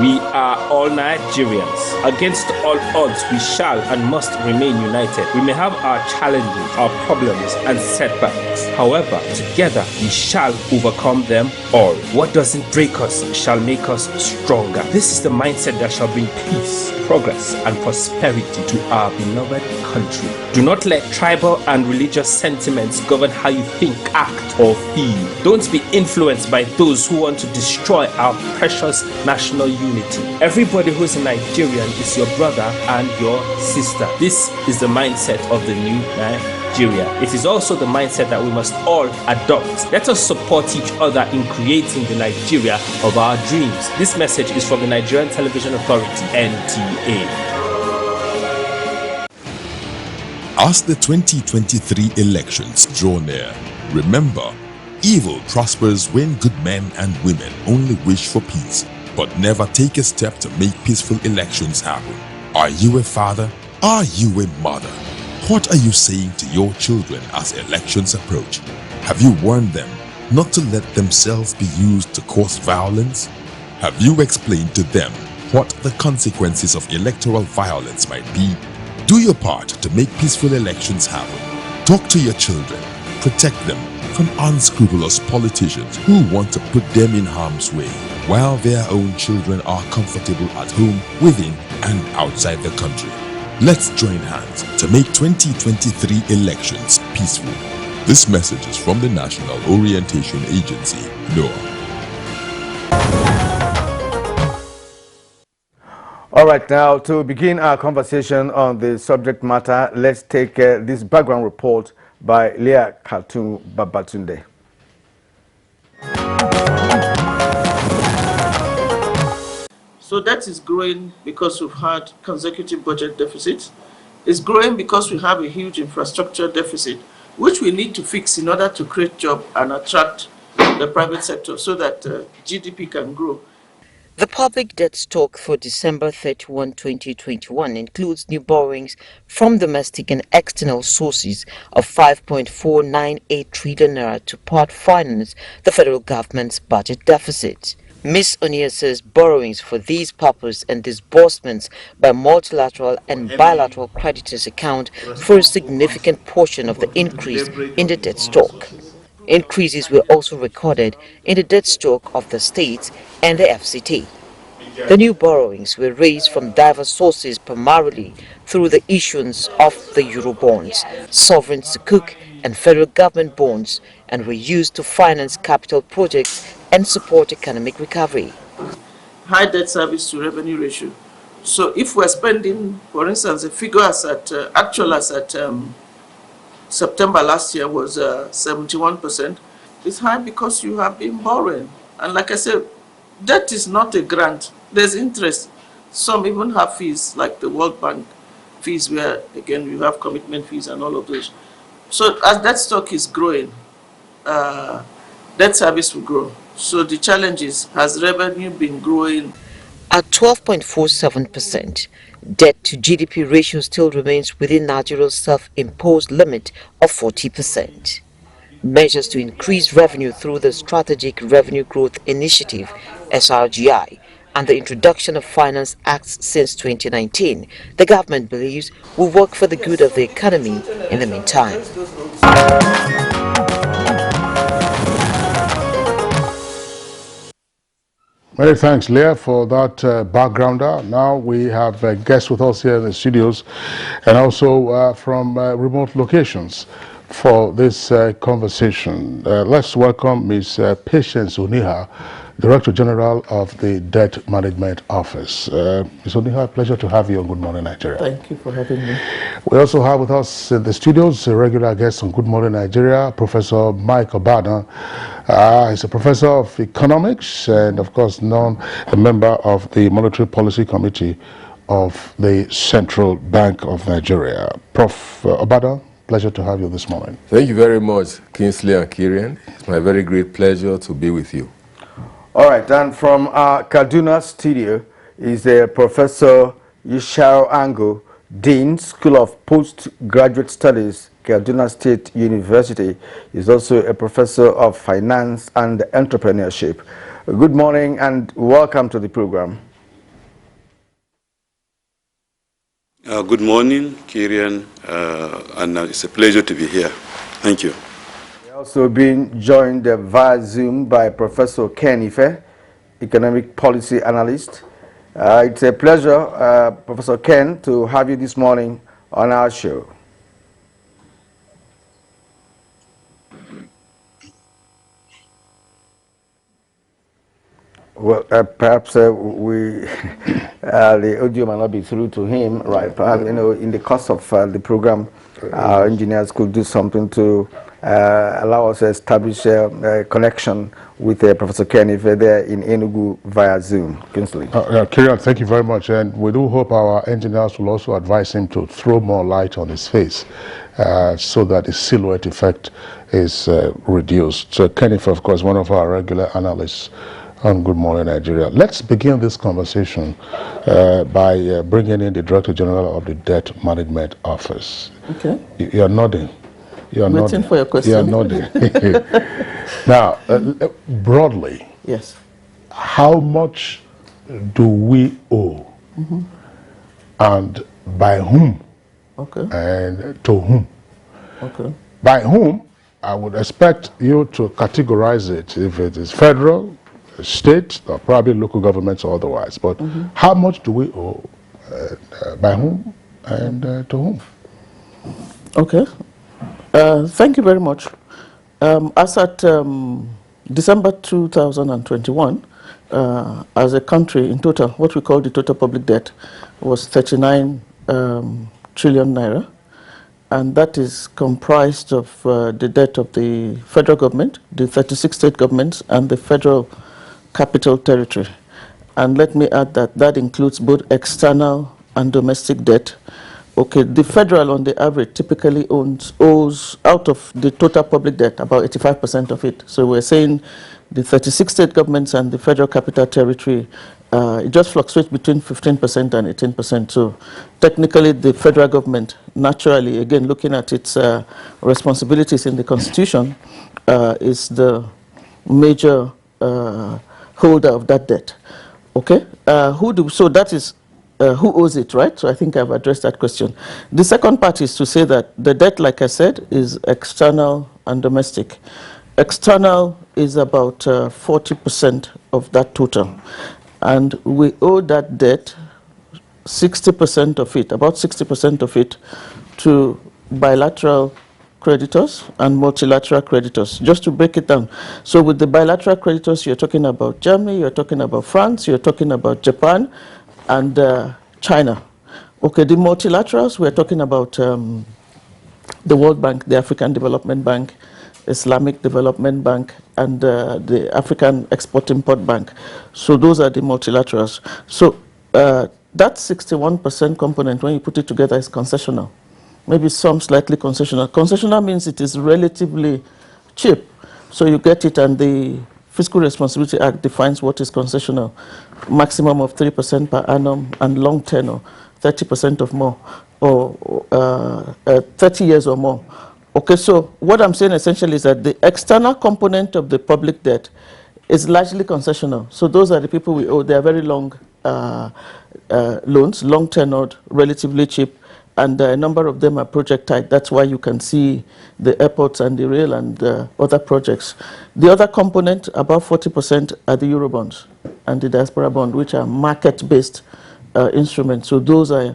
We are all Nigerians. Against all odds, we shall and must remain united. We may have our challenges, our problems, and setbacks. However, together we shall overcome them all. What doesn't break us shall make us stronger. This is the mindset that shall bring peace, progress, and prosperity to our beloved country. Do not let tribal and religious sentiments govern how you think, act, or feel. Don't be influenced by those who want to destroy our precious national unity. Everybody who is a Nigerian is your brother and your sister. This is the mindset of the new Nigeria. It is also the mindset that we must all adopt. Let us support each other in creating the Nigeria of our dreams. This message is from the Nigerian Television Authority, NTA. As the 2023 elections draw near, remember, evil prospers when good men and women only wish for peace. but never take a step to make peaceful elections happen. Are you a father? Are you a mother? What are you saying to your children as elections approach? Have you warned them not to let themselves be used to cause violence? Have you explained to them what the consequences of electoral violence might be? Do your part to make peaceful elections happen. Talk to your children. Protect them from unscrupulous politicians who want to put them in harm's way, while their own children are comfortable at home, within and outside the country. Let's join hands to make 2023 elections peaceful. This message is from the National Orientation Agency, NOAA. All right, now to begin our conversation on the subject matter, let's take this background report by Leah Kaltung Babatunde. So that is growing because we've had consecutive budget deficits. It's growing because we have a huge infrastructure deficit, which we need to fix in order to create jobs and attract the private sector so that GDP can grow. The public debt stock for December 31, 2021 includes new borrowings from domestic and external sources of 5.498 trillion naira to part finance the federal government's budget deficit. Ms. Onia says borrowings for these purposes and disbursements by multilateral and bilateral creditors account for a significant portion of the increase in the debt stock. Increases were also recorded in the debt stock of the states and the FCT. The new borrowings were raised from diverse sources, primarily through the issuance of the Eurobonds, sovereign sukuk and federal government bonds, and were used to finance capital projects and support economic recovery. High debt service to revenue ratio. So if we're spending, for instance, the figure as at September last year was 71%. It's high because you have been borrowing. And like I said, debt is not a grant. There's interest. Some even have fees, like the World Bank fees, where, again, you have commitment fees and all of those. So as that stock is growing, debt service will grow. So the challenge is, has revenue been growing? At 12.47%, debt to GDP ratio still remains within Nigeria's self-imposed limit of 40%. Measures to increase revenue through the Strategic Revenue Growth Initiative, SRGI, and the introduction of Finance Acts since 2019, the government believes will work for the good of the economy in the meantime. Many thanks, Leah, for that backgrounder. Now we have guests with us here in the studios and also from remote locations for this conversation. Let's welcome Ms. Patience Oniha, Director General of the Debt Management Office. Ms. Oniha, pleasure to have you on Good Morning Nigeria. Thank you for having me. We also have with us in the studios a regular guest on Good Morning Nigeria, Professor Mike Obada. He's a professor of economics and, of course, a member of the Monetary Policy Committee of the Central Bank of Nigeria. Prof. Obada, pleasure to have you this morning. Thank you very much, Kingsley and Kirian. It's my very great pleasure to be with you. All right, and from our Kaduna studio is Professor Yushao Ango, Dean, School of Postgraduate Studies, Kaduna State University. He's also a professor of finance and entrepreneurship. Good morning and welcome to the program. Good morning, Kirian, and it's a pleasure to be here. Thank you. We're also being joined via Zoom by Professor Ken Ife, Economic Policy Analyst. It's a pleasure, Professor Ken, to have you this morning on our show. Well, perhaps the audio might not be through to him, right? Perhaps, in the course of the program, our engineers could do something to allow us to establish a connection with Professor Ken if there in Enugu via Zoom. Kingsley. Kirian, thank you very much. And we do hope our engineers will also advise him to throw more light on his face so that the silhouette effect is reduced. So Ken Ife, of course, one of our regular analysts And good morning, Nigeria. Let's begin this conversation by bringing in the Director General of the Debt Management Office. Okay. You're nodding. You're Waiting nodding. for your question. You're nodding. Now, broadly, yes, how much do we owe, and by whom, okay, and to whom? Okay. By whom, I would expect you to categorize it if it is federal, state, or probably local governments or otherwise. But how much do we owe, by whom, and to whom? Okay. Thank you very much. As at December 2021, as a country in total, what we call the total public debt was 39 trillion naira. And that is comprised of the debt of the federal government, the 36 state governments, and the federal capital territory. And let me add that that includes both external and domestic debt. Okay, the federal on the average typically owes out of the total public debt about 85% of it. So we're saying the 36 state governments and the federal capital territory, it just fluctuates between 15% and 18%. So technically the federal government, naturally, again, looking at its responsibilities in the Constitution, is the major holder of that debt. Okay, so that is who owes it, right? So I think I've addressed that question. The second part is to say that the debt, like I said, is external and domestic. External is about 40% of that total. And we owe that debt, 60% of it, about 60% of it, to bilateral creditors and multilateral creditors, just to break it down. So with the bilateral creditors, you're talking about Germany, you're talking about France, you're talking about Japan, and China. Okay, the multilaterals, we're talking about the World Bank, the African Development Bank, Islamic Development Bank, and the African Export-Import Bank. So those are the multilaterals. So that 61% component, when you put it together, is concessional. Maybe some slightly concessional. Concessional means it is relatively cheap. So you get it, and the Fiscal Responsibility Act defines what is concessional. Maximum of 3% per annum, and long tenor, 30% of more, or 30 years or more. Okay, so what I'm saying essentially is that the external component of the public debt is largely concessional. So those are the people we owe. They are very long loans, long tenured, relatively cheap, and a number of them are project type. That's why you can see the airports and the rail and other projects. The other component, about 40%, are the Eurobonds and the diaspora bond, which are market-based instruments. So those are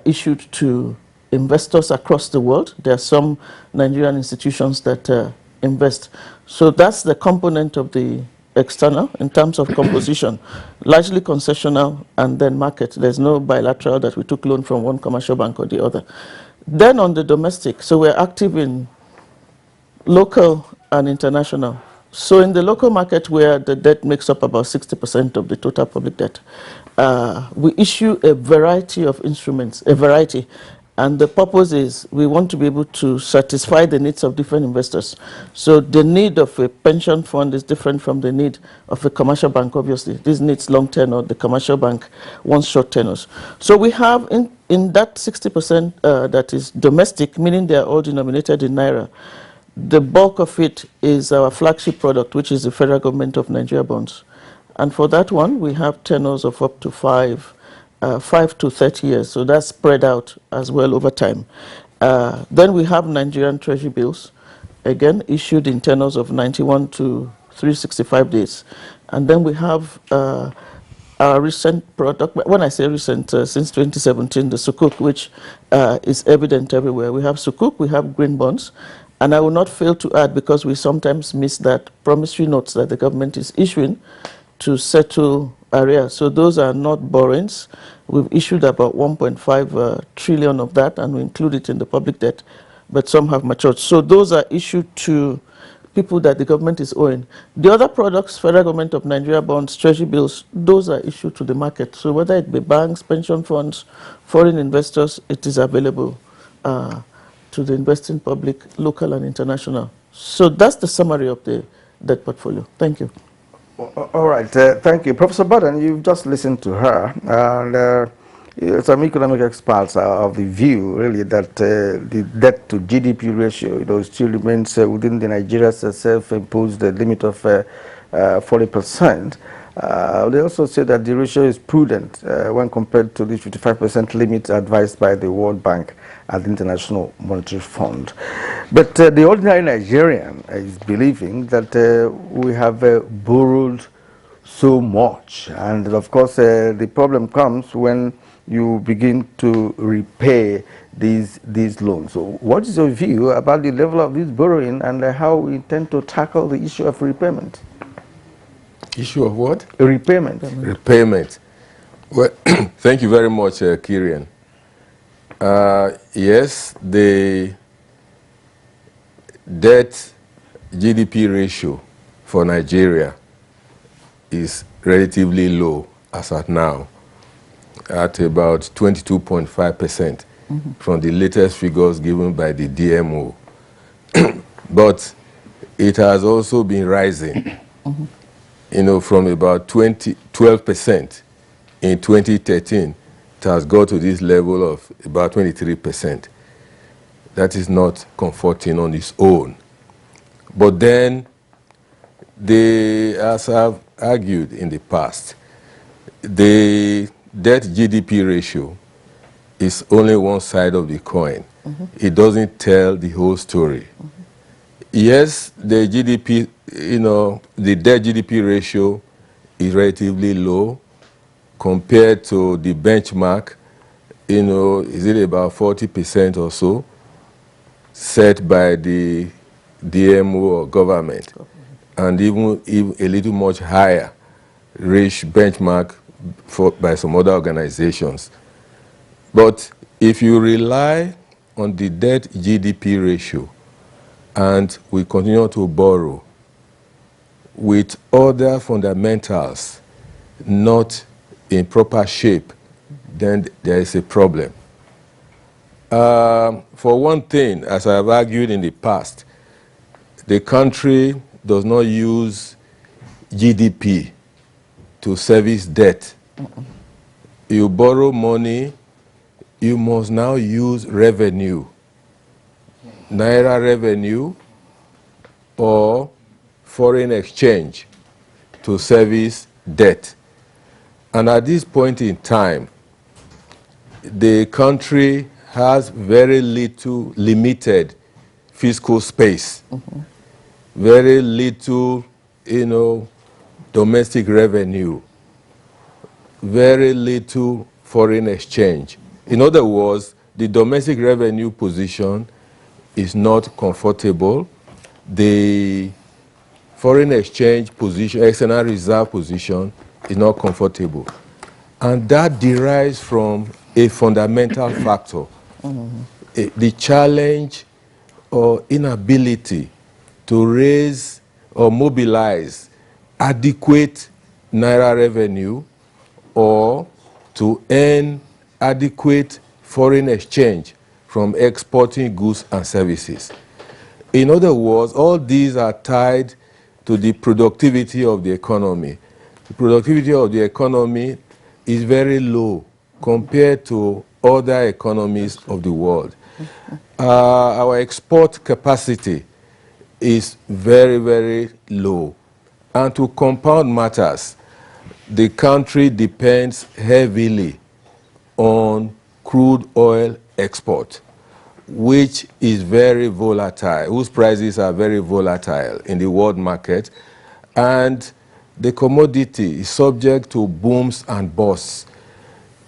issued to investors across the world. There are some Nigerian institutions that invest. So that's the component of the external in terms of composition, largely concessional and then market. There's no bilateral that we took loan from one commercial bank or the other. Then on the domestic, so we're active in local and international. So in the local market, where the debt makes up about 60% of the total public debt, we issue a variety of instruments, and the purpose is we want to be able to satisfy the needs of different investors. So the need of a pension fund is different from the need of a commercial bank, obviously. This needs long tenor, the commercial bank wants short tenors. So we have in that 60% that is domestic, meaning they are all denominated in Naira, the bulk of it is our flagship product, which is the federal government of Nigeria bonds. And for that one, we have tenors of up to 5 to 30 years. So that's spread out as well over time. Then we have Nigerian treasury bills, again, issued in tenors of 91 to 365 days. And then we have our recent product, when I say recent, since 2017, the Sukuk, which is evident everywhere. We have Sukuk, we have green bonds. And I will not fail to add, because we sometimes miss that, promissory notes that the government is issuing to settle arrears. So those are not borrowings. We've issued about 1.5 trillion of that, and we include it in the public debt, but some have matured. So those are issued to people that the government is owing. The other products, federal government of Nigeria bonds, treasury bills, those are issued to the market. So whether it be banks, pension funds, foreign investors, it is available to the investing public, local and international. So that's the summary of the debt portfolio. Thank you. All right, thank you. Professor Burden, you've just listened to her, and some economic experts are of the view, really, that the debt to GDP ratio, still remains within the Nigeria's self-imposed limit of 40%. They also say that the ratio is prudent when compared to the 55% limit advised by the World Bank and the International Monetary Fund. But the ordinary Nigerian is believing that we have borrowed so much, and of course the problem comes when you begin to repay these loans. So what is your view about the level of this borrowing and how we intend to tackle the issue of repayment? Issue of what? Repayment. Repayment. Well, thank you very much, Kirian. Yes, the debt GDP ratio for Nigeria is relatively low as at now, at about 22.5% from the latest figures given by the DMO. But it has also been rising, from about 12% in 2013. It has got to this level of about 23%. That is not comforting on its own. But then, as I've argued in the past, the debt GDP ratio is only one side of the coin. It doesn't tell the whole story. Yes, the GDP, the debt GDP ratio is relatively low compared to the benchmark, is it about 40% or so, set by the DMO or government, and even a little much higher benchmark by some other organizations. But if you rely on the debt GDP ratio and we continue to borrow with other fundamentals not in proper shape, then there is a problem. For one thing, as I have argued in the past, the country does not use GDP to service debt. You borrow money, you must now use revenue, naira revenue or foreign exchange to service debt. And at this point in time, the country has very limited fiscal space, very little, domestic revenue, very little foreign exchange. In other words, the domestic revenue position is not comfortable. The foreign exchange position, external reserve position, is not comfortable. And that derives from a fundamental factor, the challenge or inability to raise or mobilize adequate naira revenue or to earn adequate foreign exchange from exporting goods and services. In other words, all these are tied to the productivity of the economy. The productivity of the economy is very low compared to other economies of the world. Our export capacity is very, very low. And to compound matters, the country depends heavily on crude oil export, which is very volatile, whose prices are very volatile in the world market. And the commodity is subject to booms and busts.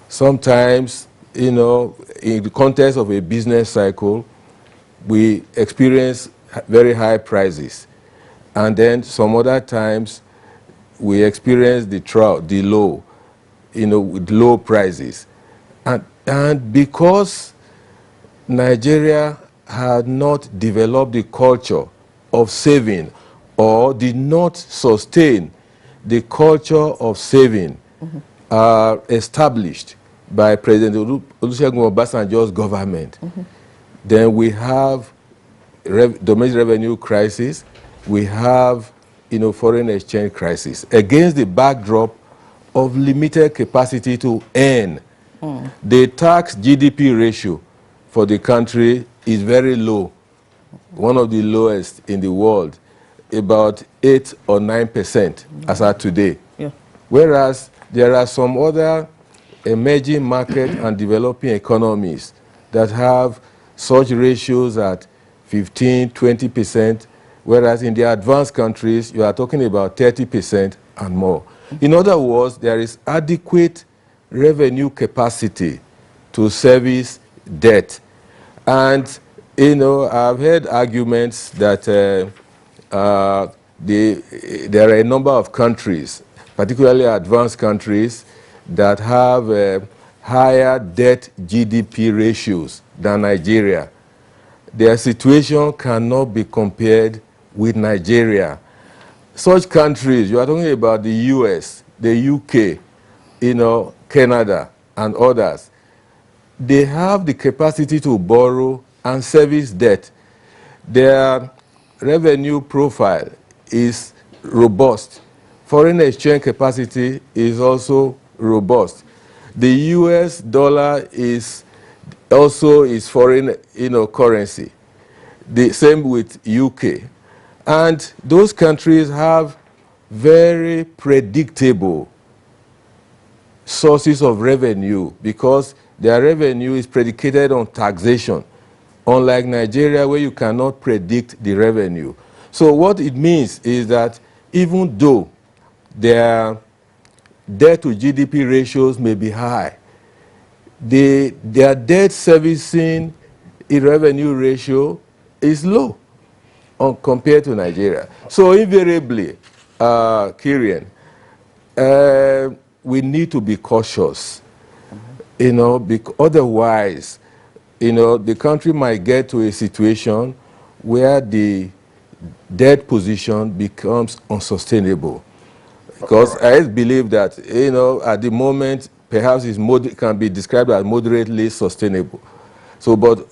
Sometimes, in the context of a business cycle, we experience very high prices. And then some other times, we experience the low, with low prices. And because Nigeria had not developed the culture of saving or did not sustain the culture of saving established by President Olusegun Obasanjo's government, then we have domestic revenue crisis, we have foreign exchange crisis against the backdrop of limited capacity to earn. The tax GDP ratio for the country is very low, one of the lowest in the world, about 8 or 9% as at today. Yeah. Whereas there are some other emerging market and developing economies that have such ratios at 15, 20%, whereas in the advanced countries, you are talking about 30% and more. In other words, there is adequate revenue capacity to service debt. And, I've heard arguments that there are a number of countries, particularly advanced countries, that have higher debt GDP ratios than Nigeria. Their situation cannot be compared with Nigeria. Such countries, you are talking about the US, the UK, Canada, and others, they have the capacity to borrow and service debt. Their revenue profile is robust. Foreign exchange capacity is also robust. The US dollar is also is foreign currency. The same with UK. And those countries have very predictable sources of revenue because their revenue is predicated on taxation, unlike Nigeria where you cannot predict the revenue. So what it means is that even though their debt to GDP ratios may be high, their debt servicing revenue ratio is low compared to Nigeria. So invariably, Kirian, we need to be cautious, because otherwise, the country might get to a situation where the debt position becomes unsustainable. Because I believe that, at the moment, perhaps it can be described as moderately sustainable. So, but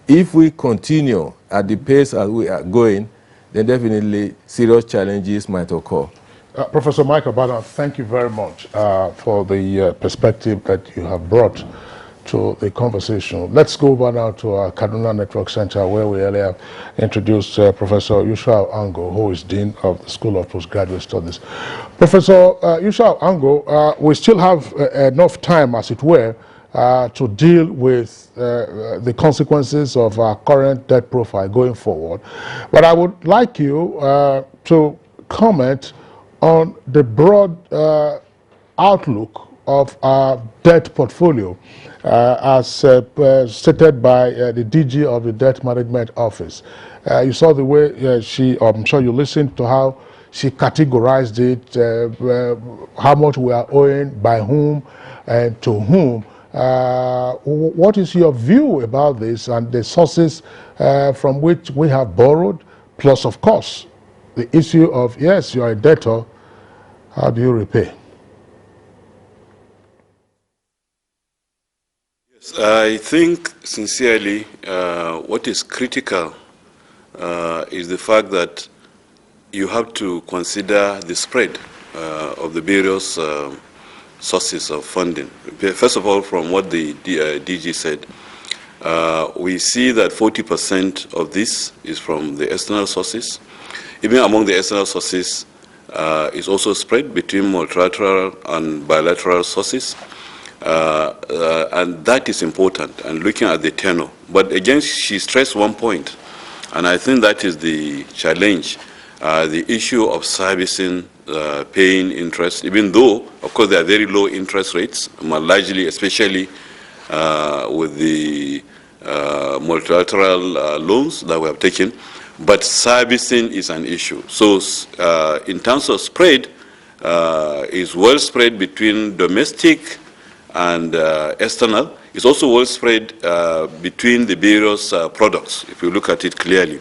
if we continue at the pace as we are going, then definitely serious challenges might occur. Professor Michael Bada, thank you very much for the perspective that you have brought to the conversation. Let's go over now to our Kaduna Network Center, where we earlier introduced Professor Yushau Ango, who is Dean of the School of Postgraduate Studies. Professor Yushau Ango, we still have enough time, as it were, to deal with the consequences of our current debt profile going forward. But I would like you to comment on the broad outlook of our debt portfolio as stated by the DG of the Debt Management Office. You saw the way I'm sure you listened to how she categorized it, how much we are owing, by whom, and to whom. What is your view about this and the sources from which we have borrowed, plus, of course, the issue of, yes, you are a debtor, how do you repay? Yes, I think, sincerely, what is critical is the fact that you have to consider the spread of the various sources of funding. First of all, from what the DG said, we see that 40% of this is from the external sources. Even among the external sources, is also spread between multilateral and bilateral sources. And that is important, and looking at the tenor. But again, she stressed one point, and I think that is the challenge, the issue of servicing, paying interest, even though, of course, there are very low interest rates, largely, especially with the multilateral loans that we have taken. But servicing is an issue. So in terms of spread, is well spread between domestic and external. It's also well spread between the various products, if you look at it clearly,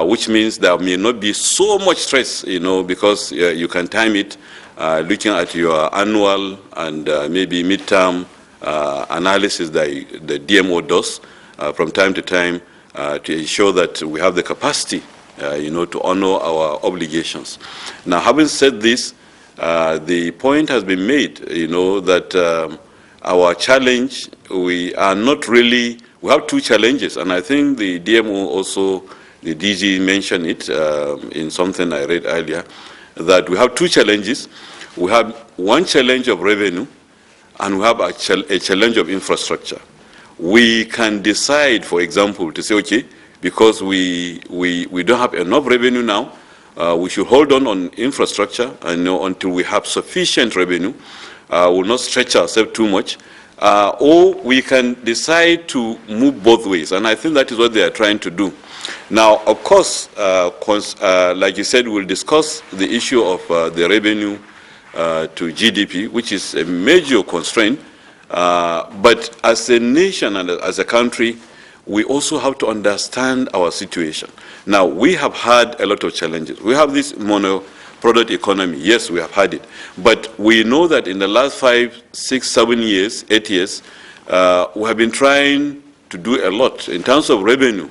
which means there may not be so much stress, because you can time it looking at your annual and maybe midterm analysis that the DMO does from time to time, to ensure that we have the capacity to honor our obligations. Now, having said this, the point has been made, that our challenge, we have two challenges, and I think the DMO also, the DG mentioned it in something I read earlier, that we have two challenges. We have one challenge of revenue, and we have a challenge of infrastructure. We can decide, for example, to say, okay, because we don't have enough revenue now, we should hold on infrastructure until we have sufficient revenue. We'll not stretch ourselves too much. Or we can decide to move both ways, and I think that is what they are trying to do. Now, of course, like you said, we'll discuss the issue of the revenue to GDP, which is a major constraint. But as a nation and as a country, we also have to understand our situation. Now, we have had a lot of challenges. We have this mono-product economy. Yes, we have had it. But we know that in the last 5, 6, 7 years, 8 years, we have been trying to do a lot in terms of revenue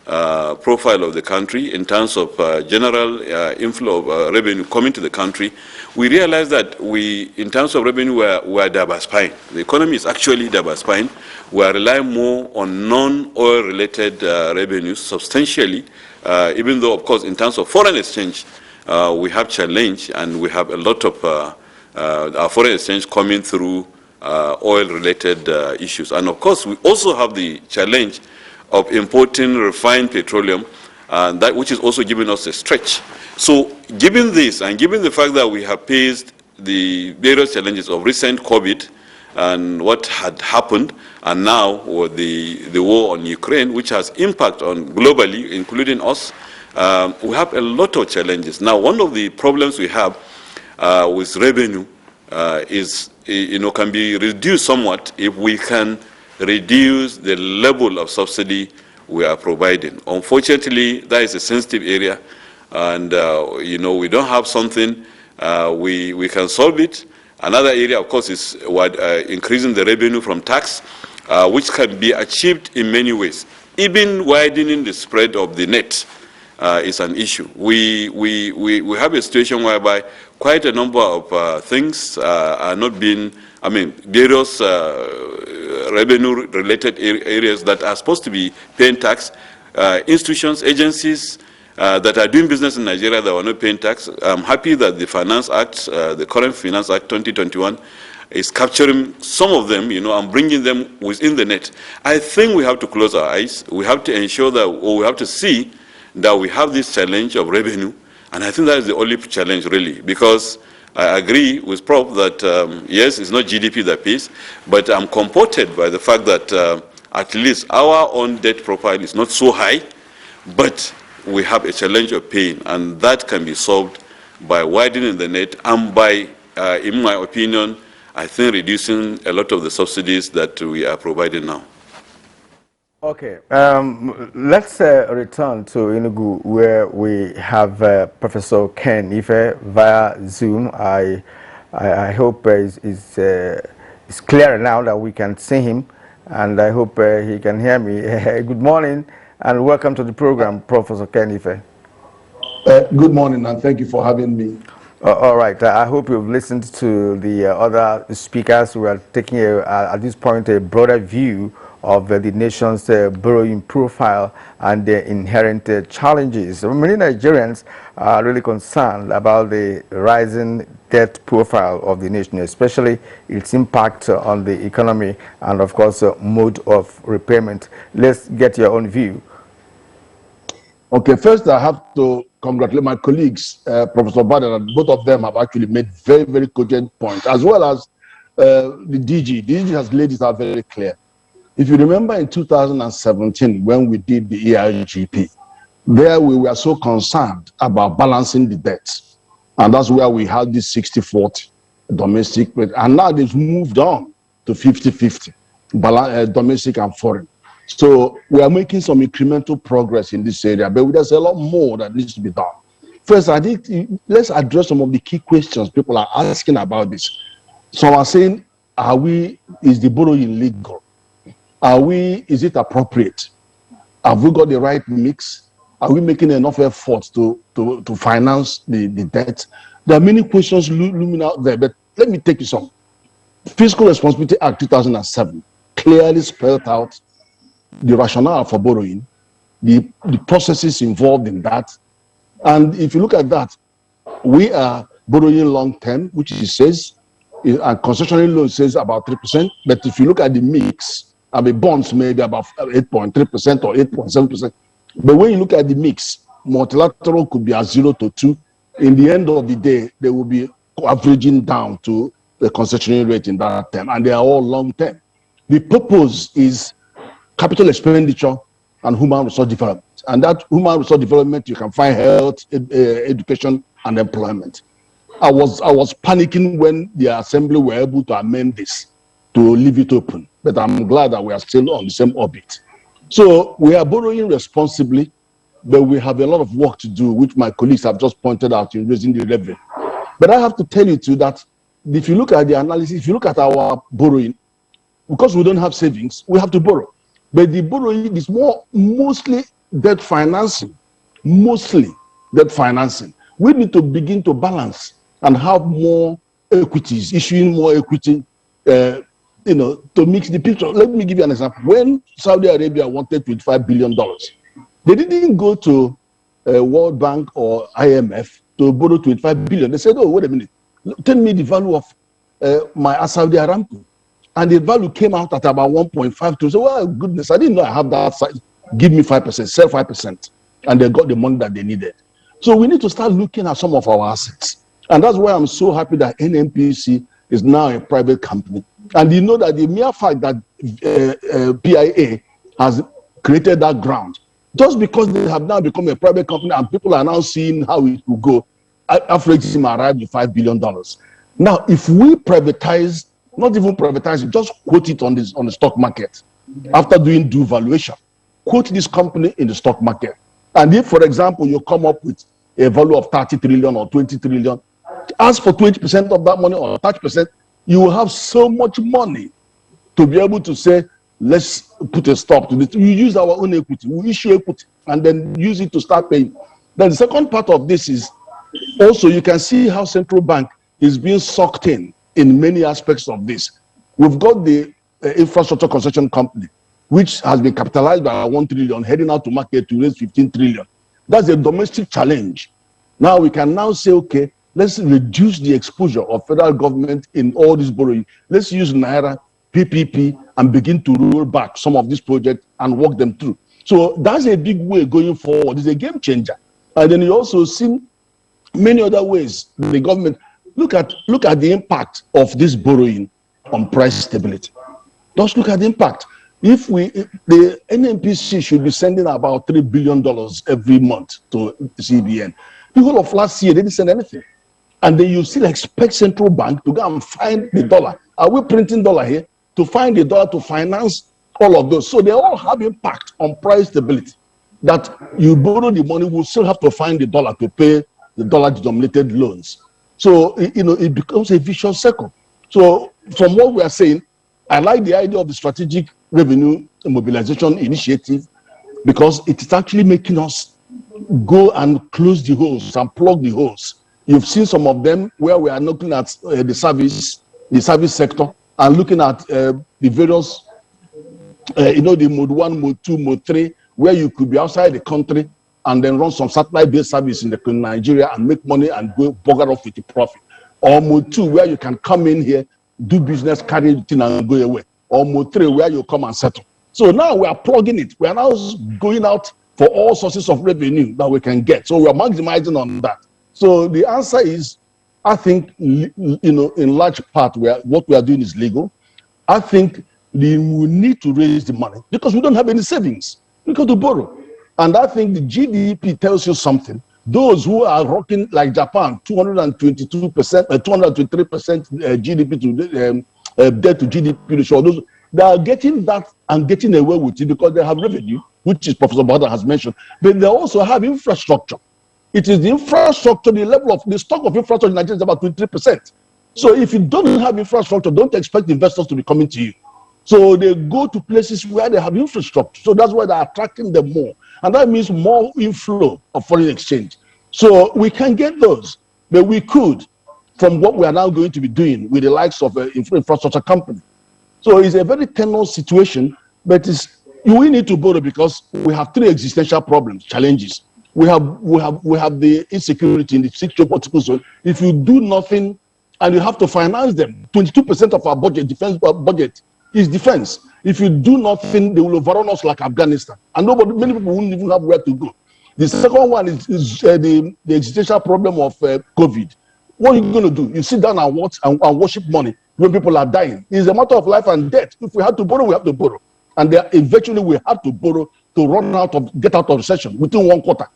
profile of the country, in terms of general inflow of revenue coming to the country. We realized that in terms of revenue, we are diversifying. The economy is actually diversifying. We are relying more on non-oil related revenues substantially, even though, of course, in terms of foreign exchange, we have challenge, and we have a lot of our foreign exchange coming through oil-related issues. And, of course, we also have the challenge of importing refined petroleum, that which is also giving us a stretch. So given this, and given the fact that we have faced the various challenges of recent COVID and what had happened, and now with the war on Ukraine, which has impact on globally, including us, we have a lot of challenges. Now, one of the problems we have with revenue is, can be reduced somewhat if we can reduce the level of subsidy we are providing. Unfortunately, that is a sensitive area, and we don't have something. We can solve it. Another area, of course, is increasing the revenue from tax, which can be achieved in many ways. Even widening the spread of the net is an issue. We have a situation whereby quite a number of things are not being, various revenue-related areas that are supposed to be paying tax, institutions, agencies that are doing business in Nigeria that are not paying tax. I'm happy that the Finance Act, the current Finance Act 2021, is capturing some of them, and bringing them within the net. I think we have to close our eyes. We have to ensure that, or we have to see that we have this challenge of revenue, and I think that is the only challenge, really, because I agree with Prof that, yes, it's not GDP that pays, but I'm comforted by the fact that at least our own debt profile is not so high, but we have a challenge of paying, and that can be solved by widening the net and by, in my opinion, I think reducing a lot of the subsidies that we are providing now. Okay, let's return to Enugu, where we have Professor Ken Ife via Zoom. I hope it's clearer now that we can see him, and I hope he can hear me. Good morning, and welcome to the program, Professor Ken Ife. Good morning, and thank you for having me. All right, I hope you've listened to the other speakers who are taking, at this point, a broader view of the nation's borrowing profile and the inherent challenges. Many Nigerians are really concerned about the rising debt profile of the nation, especially its impact on the economy and, of course, mode of repayment. Let's get your own view. Okay, first I have to congratulate my colleagues, Professor Baden, and both of them have actually made very, very cogent points, as well as the DG. The DG has laid it out very clear. If you remember in 2017, when we did the EIGP, there we were so concerned about balancing the debt. And that's where we had this 60-40 domestic, and now they've moved on to 50-50, domestic and foreign. So we are making some incremental progress in this area, but there's a lot more that needs to be done. First, I think let's address some of the key questions people are asking about this. Some are saying, is the borrowing legal? Is it appropriate? Have we got the right mix? Are we making enough effort to finance the debt? There are many questions looming out there, but let me take you some. Fiscal Responsibility Act 2007 clearly spelled out the rationale for borrowing, the processes involved in that. And if you look at that, we are borrowing long term, which it says, and concessionary loan says about 3%. But if you look at the mix, bonds maybe about 8.3% or 8.7%. But when you look at the mix, multilateral could be at 0 to 2. In the end of the day, they will be averaging down to the concessionary rate in that term, and they are all long term. The purpose is capital expenditure and human resource development. And that human resource development, you can find health, education, and employment. I was panicking when the assembly were able to amend this to leave it open, but I'm glad that we are still on the same orbit. So we are borrowing responsibly, but we have a lot of work to do, which my colleagues have just pointed out in raising the level. But I have to tell you too that if you look at the analysis, if you look at our borrowing, because we don't have savings, we have to borrow. But the borrowing is mostly debt financing, mostly debt financing. We need to begin to balance and have more equities, issuing more equity, to mix the picture. Let me give you an example. When Saudi Arabia wanted $25 billion, they didn't go to World Bank or IMF to borrow $25 billion. They said, oh, wait a minute, tell me the value of my Saudi Aramco. And the value came out at about 1.52. So, well, goodness, I didn't know I have that size. Give me 5%, sell 5%. And they got the money that they needed. So we need to start looking at some of our assets. And that's why I'm so happy that NNPC is now a private company. And you know that the mere fact that PIA has created that ground, just because they have now become a private company and people are now seeing how it will go, Afrexim arrived with $5 billion. Now, if we privatize, not even privatize it, just quote it on the stock market, after doing due valuation, quote this company in the stock market. And if, for example, you come up with a value of 30 trillion or 20 trillion, ask for 20% of that money or 30%, you will have so much money to be able to say, let's put a stop to this. We use our own equity, we issue equity, and then use it to start paying. Then the second part of this is also you can see how central bank is being sucked in many aspects of this. We've got the infrastructure concession company, which has been capitalized by 1 trillion, heading out to market to raise 15 trillion. That's a domestic challenge. Now we can now say, okay, let's reduce the exposure of federal government in all this borrowing. Let's use Naira, PPP, and begin to roll back some of these projects and work them through. So that's a big way going forward. It's a game changer. And then you also see many other ways the government look at the impact of this borrowing on price stability. Just look at the impact. If the NNPC should be sending about $3 billion every month to the CBN. The whole of last year, they didn't send anything. And then you still expect central bank to go and find the dollar. Are we printing dollar here? To find the dollar to finance all of those. So they all have impact on price stability. That you borrow the money, we'll still have to find the dollar to pay the dollar-denominated loans. So, it becomes a vicious circle. So from what we are saying, I like the idea of the strategic revenue mobilization initiative because it is actually making us go and close the holes and plug the holes. You've seen some of them where we are looking at the service sector and looking at the various, the mode 1, mode 2, mode 3, where you could be outside the country and then run some satellite-based service in Nigeria and make money and go bugger off with the profit. Or mode 2, where you can come in here, do business, carry it in and go away. Or mode 3, where you come and settle. So now we are plugging it. We are now going out for all sources of revenue that we can get. So we are maximizing on that. So the answer is, I think, in large part, what we are doing is legal. I think we need to raise the money because we don't have any savings. We got to borrow. And I think the GDP tells you something. Those who are rocking like Japan, 222%, 223% GDP to debt to GDP ratio, those they are getting that and getting away with it because they have revenue, which is Professor Bada has mentioned, but they also have infrastructure. It is the infrastructure, the level of the stock of infrastructure in Nigeria is about 23%. So if you don't have infrastructure, don't expect investors to be coming to you. So they go to places where they have infrastructure. So that's why they're attracting them more. And that means more inflow of foreign exchange. So we can get those, but we could from what we are now going to be doing with the likes of infrastructure company. So it's a very tenuous situation, but we need to borrow because we have three existential problems, challenges. We have the insecurity in the political zone. If you do nothing and you have to finance them, 22% of our budget, defense budget, is defense. If you do nothing, they will overrun us like Afghanistan, and many people won't even have where to go. The second one is the existential problem of COVID. What are you going to do? You sit down and watch and worship money when people are dying. It's a matter of life and death. If we have to borrow, we have to borrow, and eventually we have to borrow to get out of recession within 1 quarter.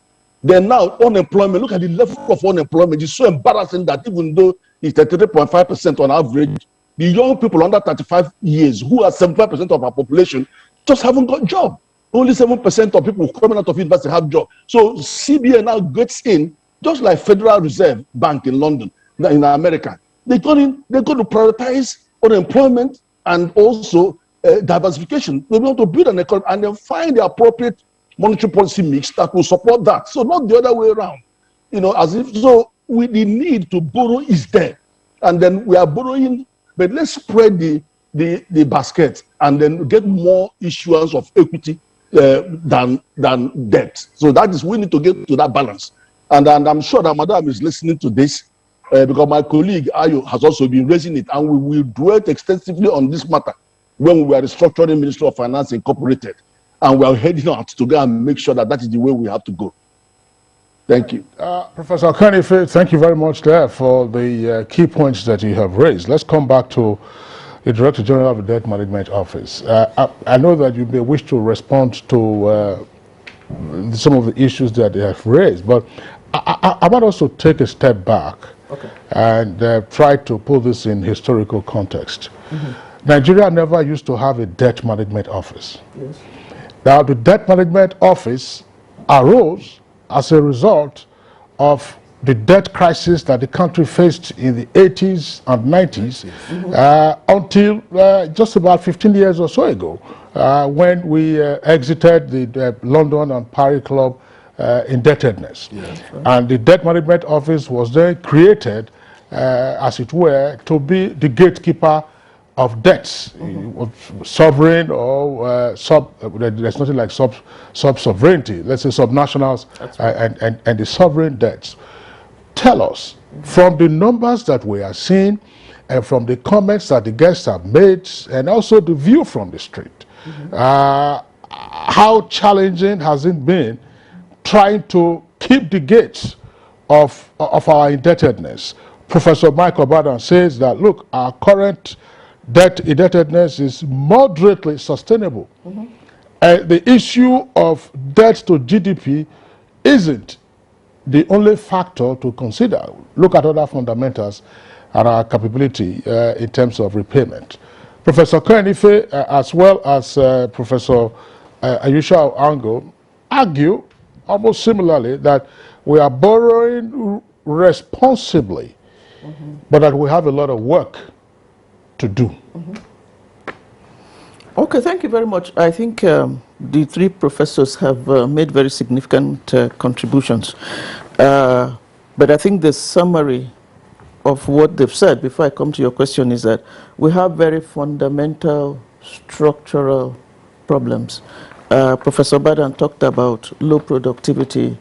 Then now unemployment. Look at the level of unemployment. It's so embarrassing that even though it's 33.5% on average, the young people under 35 years, who are 75% of our population, just haven't got a job. Only 7% of people coming out of university have job. So CBN now gets in, just like Federal Reserve Bank in London, in America. They're going to prioritize unemployment and also diversification. They want to build an economy and then find the appropriate monetary policy mix that will support that. So not the other way around. As if so, the need to borrow is there, and then we are borrowing. But let's spread the basket and then get more issuance of equity than debt. So that is, we need to get to that balance. And I'm sure that Madam is listening to this because my colleague Ayo has also been raising it, and we will dwell extensively on this matter when we were restructuring Ministry of Finance Incorporated, and we are heading out to go and make sure that is the way we have to go. Thank you. Professor Okanife, thank you very much there for the key points that you have raised. Let's come back to the Director General of the Debt Management Office. I know that you may wish to respond to some of the issues that they have raised, but I want us to take a step back and try to put this in historical context. Nigeria never used to have a Debt Management Office. Yes. Now, the Debt Management Office arose as a result of the debt crisis that the country faced in the 80s and 90s until just about 15 years or so ago when we exited the London and Paris Club indebtedness. Yes, right. And the Debt Management Office was then created, as it were, to be the gatekeeper of debts, sovereign or there's nothing like sub-sovereignty, let's say subnationals and the sovereign debts. Tell us, from the numbers that we are seeing and from the comments that the guests have made and also the view from the street, how challenging has it been trying to keep the gates of our indebtedness? Professor Michael Badan says that, look, our current debt indebtedness is moderately sustainable. The issue of debt to GDP isn't the only factor to consider. Look at other fundamentals and our capability in terms of repayment. Professor Okanife, as well as Professor Ayusha Ango, argue almost similarly that we are borrowing responsibly, but that we have a lot of work to do. Okay, thank you very much. I think the three professors have made very significant contributions. But I think the summary of what they've said, before I come to your question, is that we have very fundamental structural problems. Professor Badan talked about low productivity,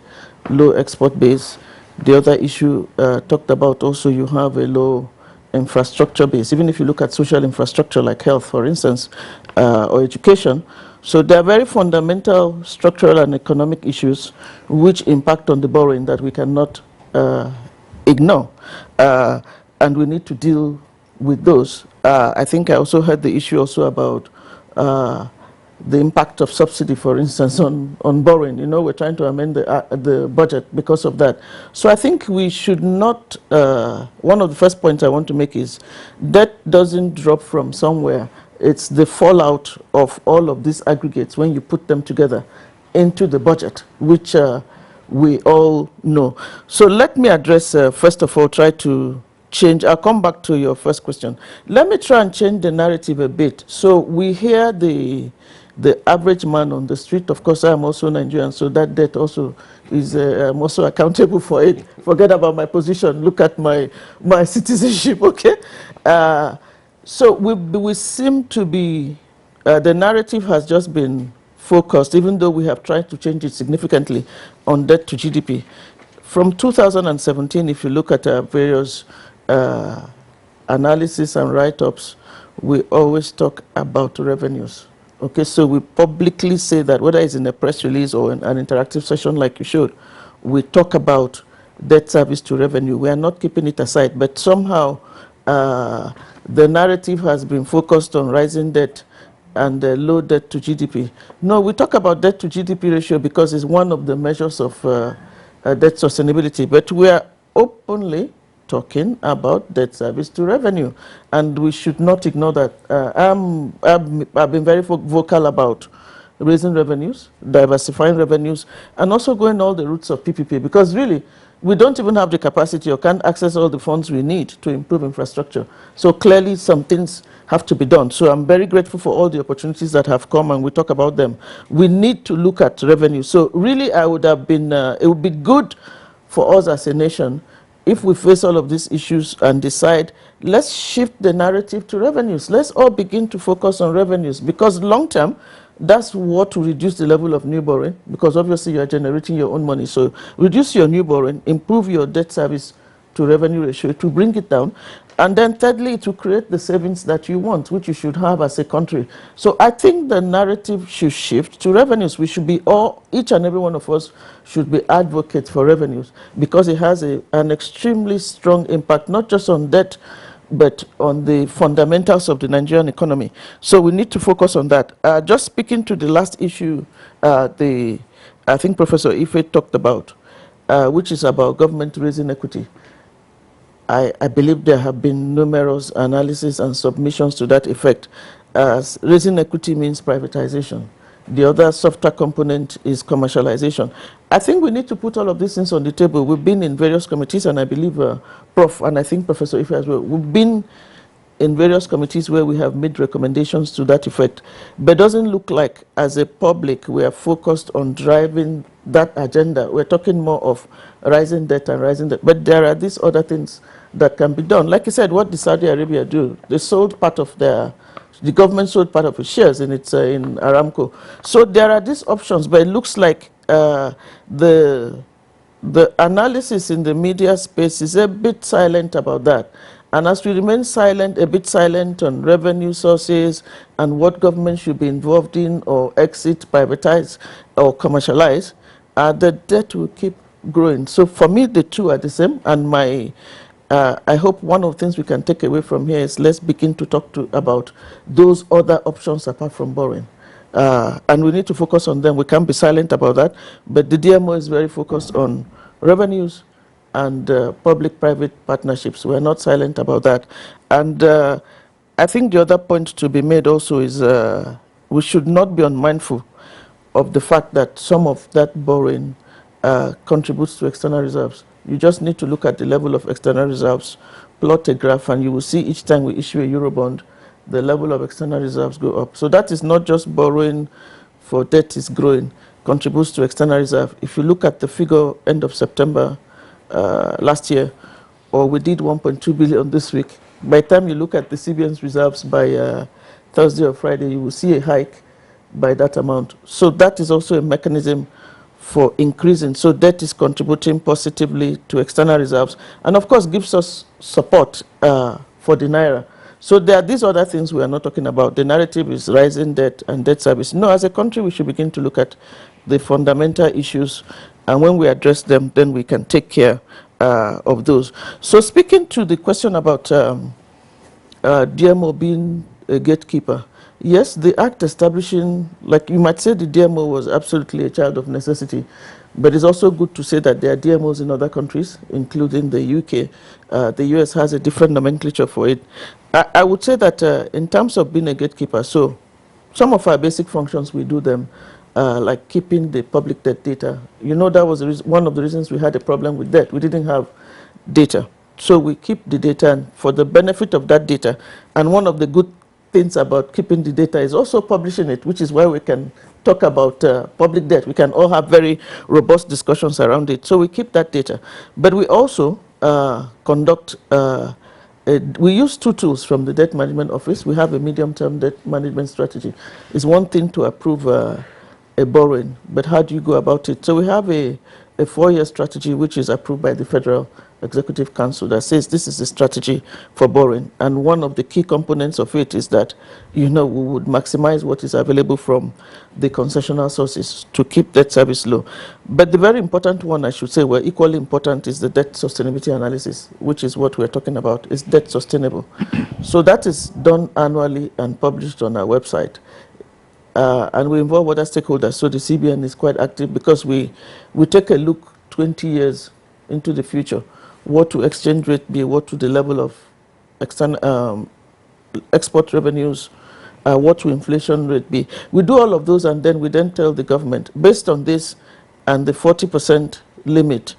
low export base. The other issue talked about also you have a low infrastructure base, even if you look at social infrastructure like health, for instance, or education. So there are very fundamental structural and economic issues which impact on the borrowing that we cannot ignore. And we need to deal with those. I think I also heard the issue also about the impact of subsidy, for instance, on borrowing. You know, we're trying to amend the budget because of that. So I think we should not, one of the first points I want to make is debt doesn't drop from somewhere. It's the fallout of all of these aggregates when you put them together into the budget, which we all know. So let me address, first of all, try to change. I'll come back to your first question. Let me try and change the narrative a bit. So we hear the average man on the street. Of course, I'm also Nigerian, so that debt also is, I'm also accountable for it. Forget about my position. Look at my citizenship, okay? So we seem to be, the narrative has just been focused, even though we have tried to change it significantly, on debt to GDP. From 2017, if you look at our various analysis and write-ups, we always talk about revenues. Okay, so we publicly say that, whether it's in a press release or in an interactive session like you showed, we talk about debt service to revenue. We are not keeping it aside, but somehow the narrative has been focused on rising debt and low debt to GDP. No, we talk about debt to GDP ratio because it's one of the measures of debt sustainability, but we are openly talking about debt service to revenue, and we should not ignore that. I've been very vocal about raising revenues, diversifying revenues, and also going all the routes of PPP, because really, we don't even have the capacity or can't access all the funds we need to improve infrastructure. So clearly some things have to be done. So I'm very grateful for all the opportunities that have come, and we talk about them. We need to look at revenue. So really, I would have been, it would be good for us as a nation if we face all of these issues and decide, let's shift the narrative to revenues. Let's all begin to focus on revenues, because long term, that's what will reduce the level of new borrowing, because obviously you are generating your own money. So reduce your new borrowing, improve your debt service to revenue ratio to bring it down. And then thirdly, to create the savings that you want, which you should have as a country. So I think the narrative should shift to revenues. We should be each and every one of us should be advocates for revenues, because it has an extremely strong impact, not just on debt, but on the fundamentals of the Nigerian economy. So we need to focus on that. Just speaking to the last issue, I think Professor Ife talked about, which is about government raising equity. I believe there have been numerous analyses and submissions to that effect. Raising equity means privatization. The other softer component is commercialization. I think we need to put all of these things on the table. We've been in various committees, and I believe Prof, and I think Professor Ife as well, we've been in various committees where we have made recommendations to that effect. But it doesn't look like, as a public, we are focused on driving that agenda. We're talking more of rising debt and rising debt. But there are these other things that can be done. Like I said, what did Saudi Arabia do? They sold part of the government sold part of its shares in Aramco. So there are these options, but it looks like the analysis in the media space is a bit silent about that. And as we remain silent, a bit silent on revenue sources and what government should be involved in or exit, privatize, or commercialize, the debt will keep growing. So for me, the two are the same. And I hope one of the things we can take away from here is, let's begin to talk about those other options apart from borrowing. And we need to focus on them. We can't be silent about that. But the DMO is very focused on revenues and public-private partnerships. We're not silent about that. And I think the other point to be made also is we should not be unmindful of the fact that some of that borrowing contributes to external reserves. You just need to look at the level of external reserves, plot a graph, and you will see each time we issue a Eurobond, the level of external reserves go up. So that is not just borrowing for debt is growing, contributes to external reserve. If you look at the figure end of September last year, or we did 1.2 billion this week, by the time you look at the CBN's reserves by Thursday or Friday, you will see a hike by that amount. So that is also a mechanism for increasing. So debt is contributing positively to external reserves, and of course gives us support for the Naira. So there are these other things we are not talking about. The narrative is rising debt and debt service. No, as a country, we should begin to look at the fundamental issues, and when we address them, then we can take care of those. So speaking to the question about DMO being a gatekeeper, yes, the act establishing, like you might say, the DMO was absolutely a child of necessity, but it's also good to say that there are DMOs in other countries, including the UK. The US has a different nomenclature for it. I would say that in terms of being a gatekeeper, so some of our basic functions, we do them, like keeping the public debt data. You know, that was one of the reasons we had a problem with debt. We didn't have data. So we keep the data, and for the benefit of that data, and one of the good things about keeping the data is also publishing it, which is why we can talk about public debt. We can all have very robust discussions around it. So we keep that data. But we also conduct, we use two tools from the Debt Management Office. We have a medium-term debt management strategy. It's one thing to approve a borrowing, but how do you go about it? So we have a 4-year strategy which is approved by the Federal Executive Council that says this is the strategy for borrowing. And one of the key components of it is that, we would maximize what is available from the concessional sources to keep debt service low. But the very important one, I should say, well, equally important, is the debt sustainability analysis, which is what we're talking about. Is debt sustainable? So that is done annually and published on our website. And we involve other stakeholders. So the CBN is quite active because we take a look 20 years into the future. What will exchange rate be? What will the level of external export revenues? What will inflation rate be? We do all of those, and then we tell the government, based on this and the 40% limit,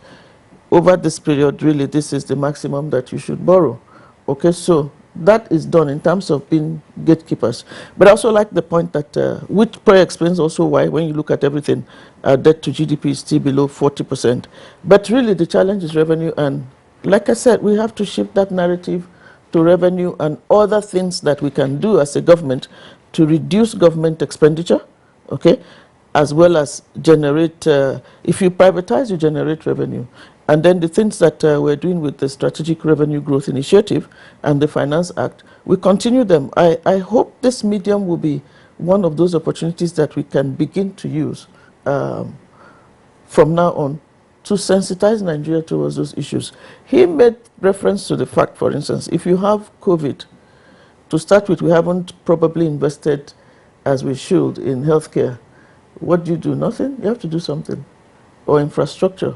over this period, really, this is the maximum that you should borrow. Okay, so that is done in terms of being gatekeepers. But I also like the point that, which probably explains also why, when you look at everything, debt to GDP is still below 40%. But really, the challenge is revenue. And like I said, we have to shift that narrative to revenue and other things that we can do as a government to reduce government expenditure, okay, as well as generate, if you privatize, you generate revenue. And then the things that we're doing with the Strategic Revenue Growth Initiative and the Finance Act, we continue them. I hope this medium will be one of those opportunities that we can begin to use from now on to sensitize Nigeria towards those issues. He made reference to the fact, for instance, if you have COVID, to start with, we haven't probably invested as we should in healthcare. What do you do? Nothing? You have to do something. Or infrastructure.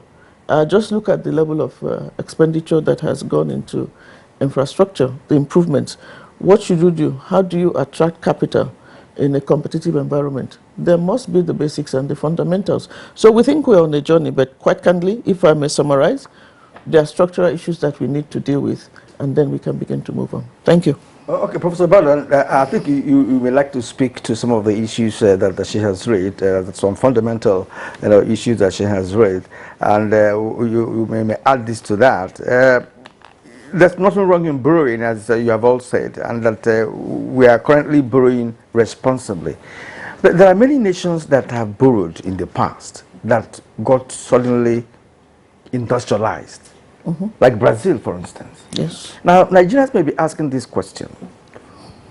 Just look at the level of expenditure that has gone into infrastructure, the improvements. What should you do? How do you attract capital in a competitive environment? There must be the basics and the fundamentals. So we think we're on a journey, but quite candidly, if I may summarize, there are structural issues that we need to deal with, and then we can begin to move on. Thank you. Okay, Professor Badan, I think you may like to speak to some of the issues that she has raised, some fundamental issues that she has raised, and you may add this to that. There's nothing wrong in borrowing, as you have all said, and that we are currently borrowing responsibly. But there are many nations that have borrowed in the past that got suddenly industrialized. Like Brazil, for instance. Yes. Now, Nigerians may be asking this question.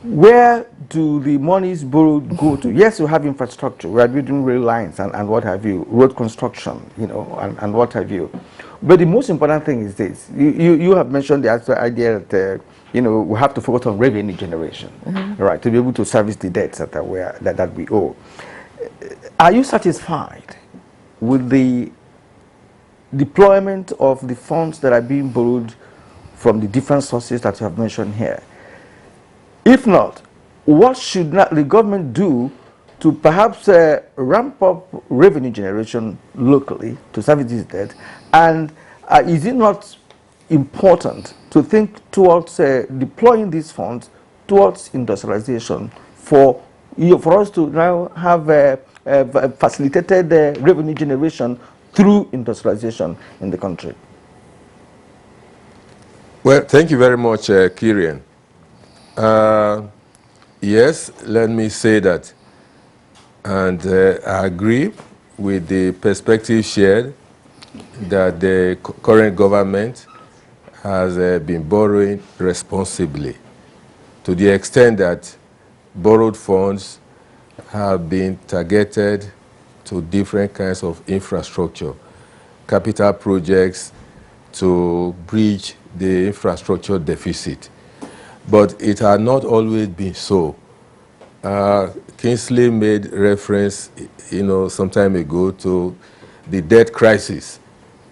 Where do the monies borrowed go to? Yes, you have infrastructure. We are building rail lines and what have you, road construction, and what have you. But the most important thing is this. You have mentioned the idea that, we have to focus on revenue generation, right, to be able to service the debts that we owe. Are you satisfied with the deployment of the funds that are being borrowed from the different sources that you have mentioned here? If not, what should the government do to perhaps ramp up revenue generation locally to service this debt? And is it not important to think towards deploying these funds towards industrialization for us to now have facilitated revenue generation through industrialization in the country? Well, thank you very much, Kirian. Yes, let me say that. And I agree with the perspective shared that the current government has been borrowing responsibly, to the extent that borrowed funds have been targeted to different kinds of infrastructure, capital projects to bridge the infrastructure deficit. But it had not always been so. Kingsley made reference, some time ago to the debt crisis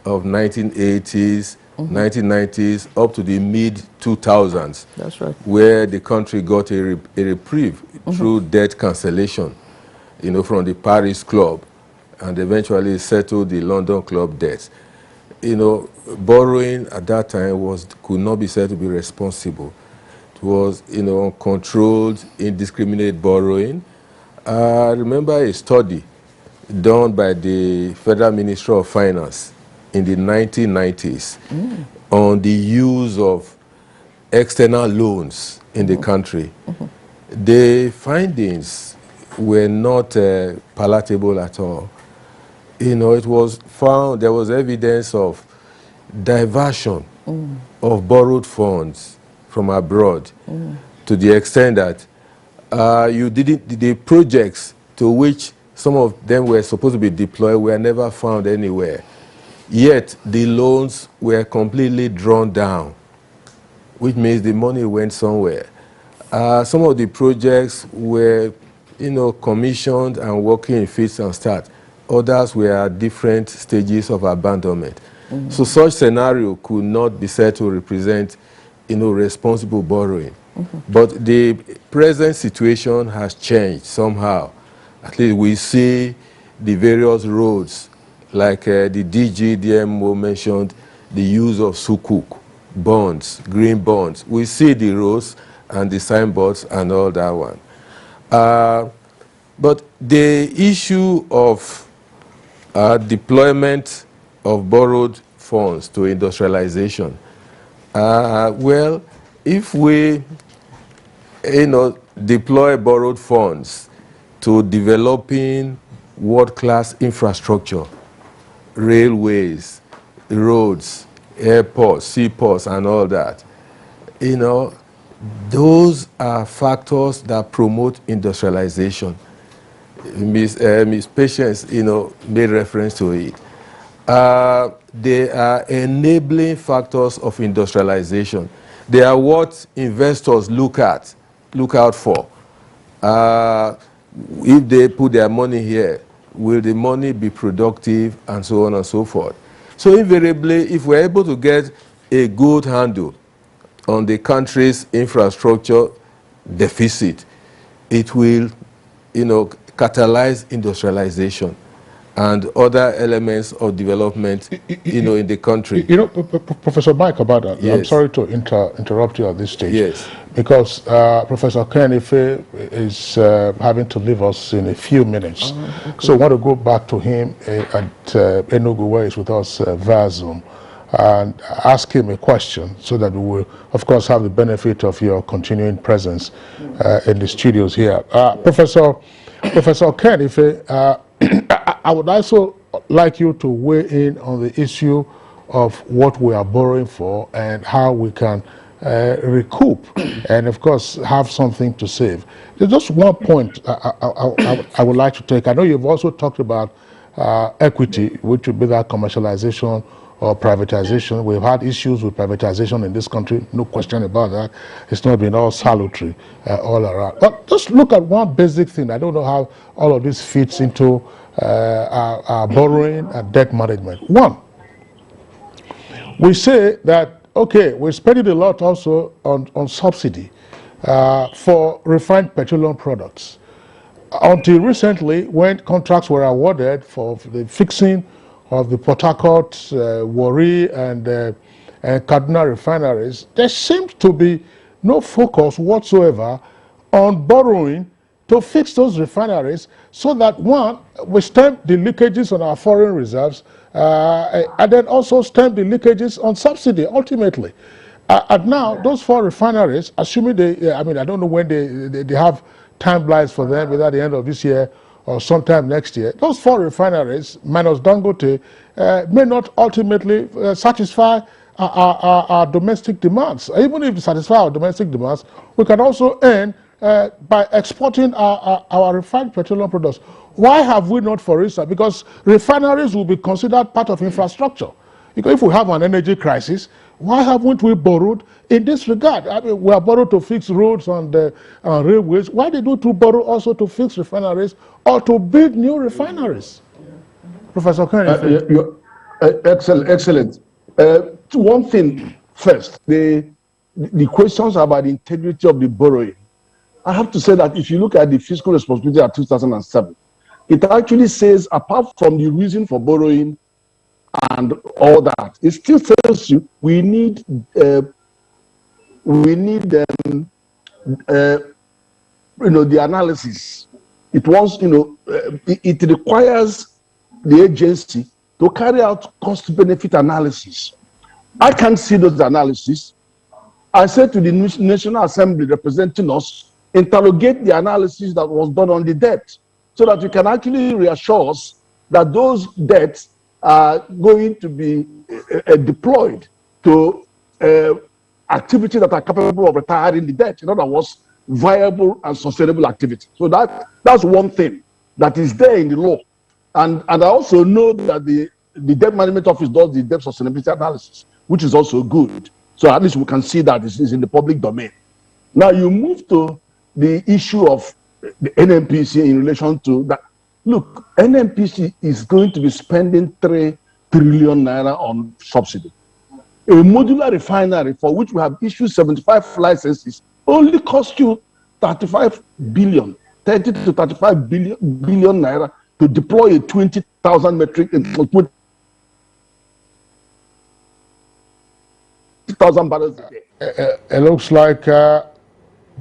of 1980s, 1990s, up to the mid-2000s. That's right. Where the country got a reprieve through debt cancellation, from the Paris Club, and eventually settled the London Club debts. borrowing at that time could not be said to be responsible. It was, uncontrolled, indiscriminate borrowing. I remember a study done by the Federal Ministry of Finance in the 1990s on the use of external loans in the country. The findings were not palatable at all. It was found there was evidence of diversion of borrowed funds from abroad to the extent that the projects to which some of them were supposed to be deployed were never found anywhere. Yet the loans were completely drawn down, which means the money went somewhere. Some of the projects were, commissioned and working in fits and starts. Others were at different stages of abandonment. So such scenario could not be said to represent, responsible borrowing. But the present situation has changed somehow. At least we see the various roads, like the DG, DMO mentioned, the use of sukuk, bonds, green bonds. We see the roads and the signboards and all that one. But the issue of deployment of borrowed funds to industrialization, well, if we deploy borrowed funds to developing world-class infrastructure, railways, roads, airports, seaports, and all that, those are factors that promote industrialization. Ms. Patience, made reference to it. They are enabling factors of industrialization. They are what investors look out for. If they put their money here, will the money be productive, and so on and so forth. So invariably, if we're able to get a good handle on the country's infrastructure deficit, it will, catalyze industrialization and other elements of development, in the country. Professor Mike Abada, Yes. I'm sorry to interrupt you at this stage. Yes. Because Professor Kenife is having to leave us in a few minutes. Okay. So I want to go back to him at Enugu, where he's with us via Zoom, and ask him a question so that we will, of course, have the benefit of your continuing presence in the studios here. Professor Kenife, I would also like you to weigh in on the issue of what we are borrowing for and how we can recoup and, of course, have something to save. There's just one point I would like to take. I know you've also talked about equity, which would be that commercialization or privatization. We've had issues with privatization in this country, no question about that. It's not been all salutary all around. But just look at one basic thing. I don't know how all of this fits into our borrowing and debt management. One, we say that, okay, we're spending a lot also on subsidy for refined petroleum products. Until recently, when contracts were awarded for the fixing of the Port Harcourt, Warri, and Kaduna refineries, there seems to be no focus whatsoever on borrowing to fix those refineries so that, one, we stem the leakages on our foreign reserves and then also stem the leakages on subsidy ultimately. And now, those 4 refineries, assuming they, I don't know when they have timelines for them, whether at the end of this year or sometime next year, those 4 refineries, minus Dangote, may not ultimately satisfy our domestic demands. Even if they satisfy our domestic demands, we can also earn by exporting our refined petroleum products. Why have we not, for instance, because refineries will be considered part of infrastructure. Because if we have an energy crisis, why haven't we borrowed in this regard? We are borrowed to fix roads and railways. Why did we borrow also to fix refineries or to build new refineries? Professor Kennedy. Excellent. One thing first, the questions about the integrity of the borrowing. I have to say that if you look at the fiscal responsibility of 2007, it actually says, apart from the reason for borrowing, and all that, it still tells you we need the analysis. It wants, it requires the agency to carry out cost-benefit analysis. I can't see those analyses. I said to the National Assembly representing us, interrogate the analysis that was done on the debt so that you can actually reassure us that those debts are going to be deployed to activities that are capable of retiring the debt. In other words, viable and sustainable activity. So that's one thing that is there in the law. And I also know that the Debt Management Office does the debt sustainability analysis, which is also good. So at least we can see that this is in the public domain. Now you move to the issue of the NNPC in relation to that. Look, NNPC is going to be spending 3 trillion naira on subsidy. A modular refinery for which we have issued 75 licenses only cost you 35 billion, 30 to 35 billion naira to deploy a 20,000 metric 20,000 barrels a day. It looks like,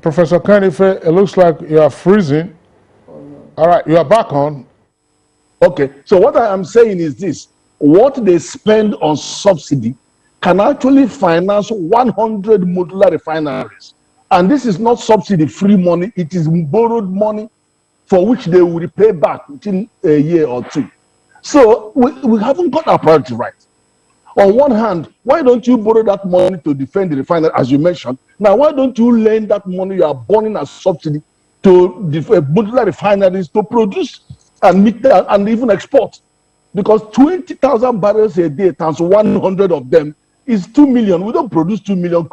Professor Kanife, it looks like you are freezing. All right, you are back on. Okay, so what I am saying is this. What they spend on subsidy can actually finance 100 modular refineries. And this is not subsidy-free money. It is borrowed money for which they will repay back within a year or two. So we haven't got our priority right. On one hand, why don't you borrow that money to defend the refinery, as you mentioned? Now, why don't you lend that money you are burning as subsidy to modular refineries to produce and meet and even export? Because 20,000 barrels a day times 100 of them is 2 million. We don't produce 2 million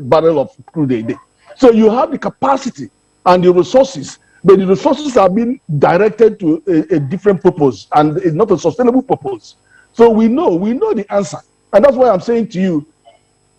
barrels of crude a day. So you have the capacity and the resources, but the resources are being directed to a different purpose, and it's not a sustainable purpose. So we know the answer. And that's why I'm saying to you,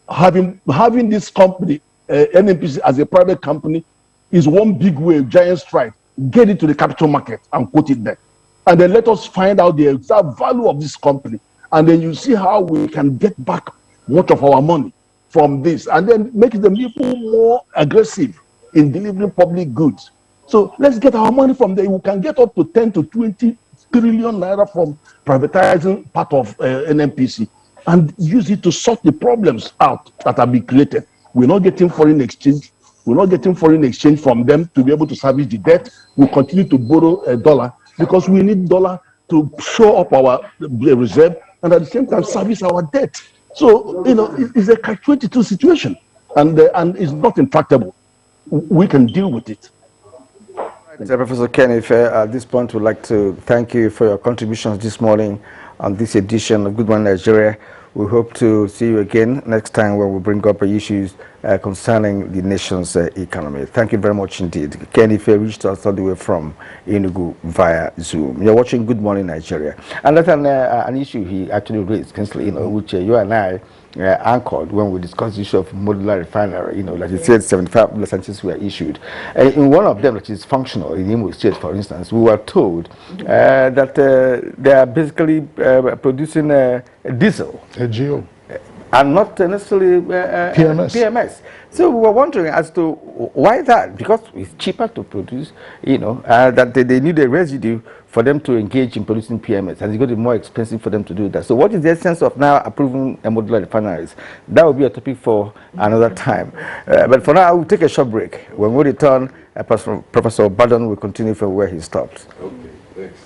having this company, NNPC, as a private company is one big wave, giant strike. Get it to the capital market and quote it there. And then let us find out the exact value of this company. And then you see how we can get back much of our money from this, and then make them even more aggressive in delivering public goods. So let's get our money from there. We can get up to 10 to 20 trillion naira from privatizing part of NNPC and use it to sort the problems out that have been created. We're not getting foreign exchange. We're not getting foreign exchange from them to be able to service the debt. We'll continue to borrow a dollar because we need dollar to show up our reserve and at the same time service our debt. So, it's a catch-22 situation, and it's not intractable. We can deal with it. Professor Kenneth, at this point, we'd like to thank you for your contributions this morning on this edition of Good Morning Nigeria. We hope to see you again next time when we bring up issues concerning the nation's economy. Thank you very much indeed. Kenneth reached us all the way from Enugu via Zoom. You're watching Good Morning Nigeria. And that's an issue he actually raised, which you and I anchored when we discussed the issue of modular refinery. Like you said, 75 licenses were issued. In one of them, which is functional in Imo State, for instance, we were told that they are basically producing diesel. AGO. And not necessarily PMS. So we were wondering as to why that, because it's cheaper to produce, that they need a residue for them to engage in producing PMS, and it's going to be more expensive for them to do that. So what is the essence of now approving modular refineries? That will be a topic for another time. But for now, I will take a short break. When we return, Professor Badon will continue from where he stopped. Okay, thanks.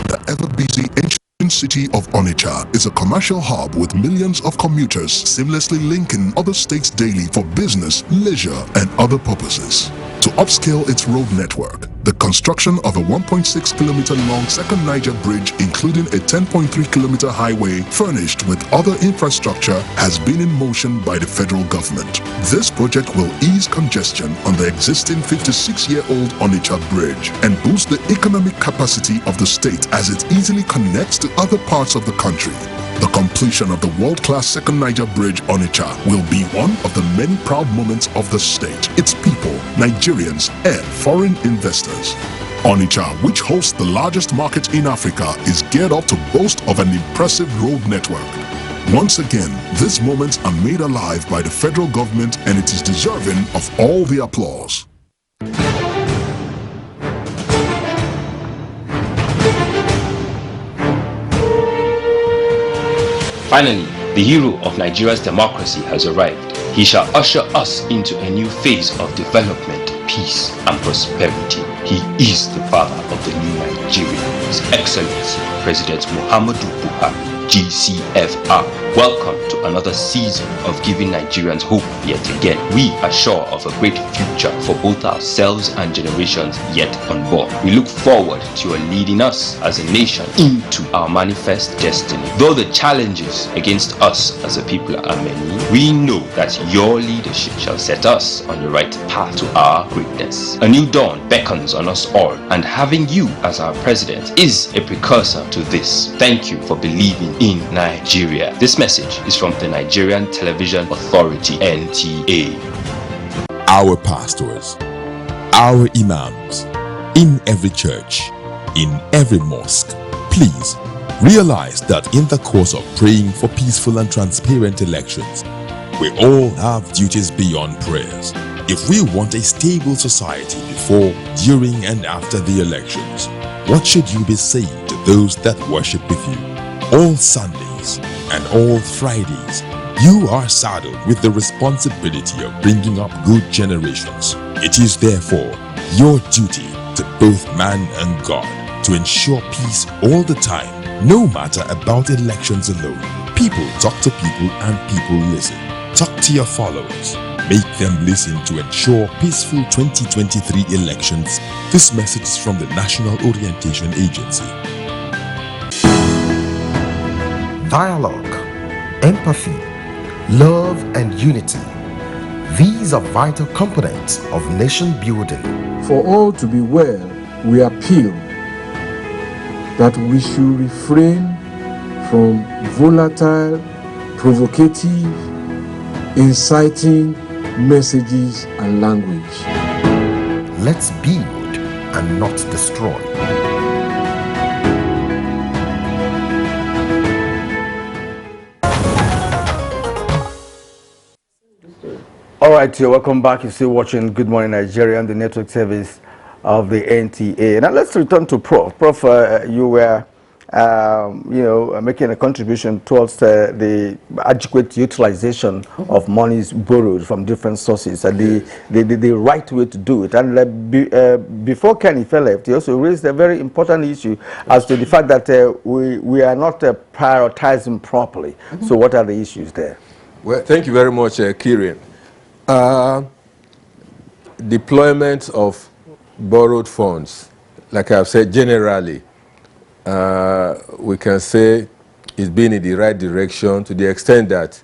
The ever-busy ancient city of Onitsha is a commercial hub with millions of commuters seamlessly linking other states daily for business, leisure, and other purposes. To upscale its road network, the construction of a 1.6-kilometer long second Niger bridge, including a 10.3-kilometer highway furnished with other infrastructure, has been in motion by the federal government. This project will ease congestion on the existing 56-year-old Onitsha bridge and boost the economic capacity of the state as it easily connects to other parts of the country. The completion of the world-class second Niger Bridge Onitsha will be one of the many proud moments of the state, its people, Nigerians, and foreign investors. Onitsha, which hosts the largest market in Africa, is geared up to boast of an impressive road network. Once again, these moments are made alive by the federal government, and it is deserving of all the applause. Finally, the hero of Nigeria's democracy has arrived. He shall usher us into a new phase of development, peace, and prosperity. He is the father of the new Nigeria, His Excellency President Muhammadu Buhari, GCFR. Welcome to another season of giving Nigerians hope yet again. We are sure of a great future for both ourselves and generations yet unborn. We look forward to your leading us as a nation into our manifest destiny. Though the challenges against us as a people are many, we know that your leadership shall set us on the right path to our greatness. A new dawn beckons on us all, and having you as our president is a precursor to this. Thank you for believing in Nigeria. This message is from the Nigerian Television Authority, NTA. Our pastors, our imams, in every church, in every mosque, please realize that in the course of praying for peaceful and transparent elections, we all have duties beyond prayers. If we want a stable society before, during, and after the elections, what should you be saying to those that worship with you? All Sundays and all Fridays, you are saddled with the responsibility of bringing up good generations. It is therefore your duty to both man and God to ensure peace all the time, no matter about elections alone. People talk to people and people listen. Talk to your followers. Make them listen to ensure peaceful 2023 elections. This message is from the National Orientation Agency. Dialogue, empathy, love and unity. These are vital components of nation building. For all to be well, we appeal that we should refrain from volatile, provocative, inciting messages and language. Let's build and not destroy. All right, you're welcome back. You're still watching Good Morning Nigeria, the network service of the NTA. Now let's return to Prof. Prof, you were, making a contribution towards the adequate utilization of monies borrowed from different sources and the right way to do it. And before Kenny left, he also raised a very important issue as to the fact that we are not prioritizing properly. So what are the issues there? Well, thank you very much, Kieran. Deployment of borrowed funds, like I've said, generally, we can say it's been in the right direction to the extent that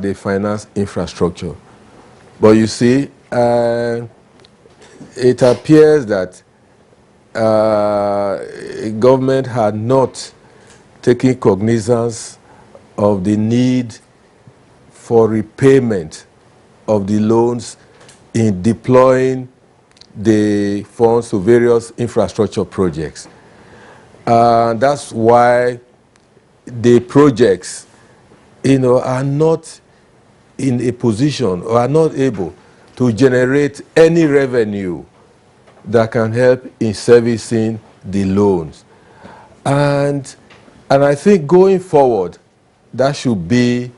they finance infrastructure. But you see, it appears that government had not taken cognizance of the need for repayment of the loans in deploying the funds to various infrastructure projects. That's why the projects, are not in a position or are not able to generate any revenue that can help in servicing the loans. And I think going forward, that should be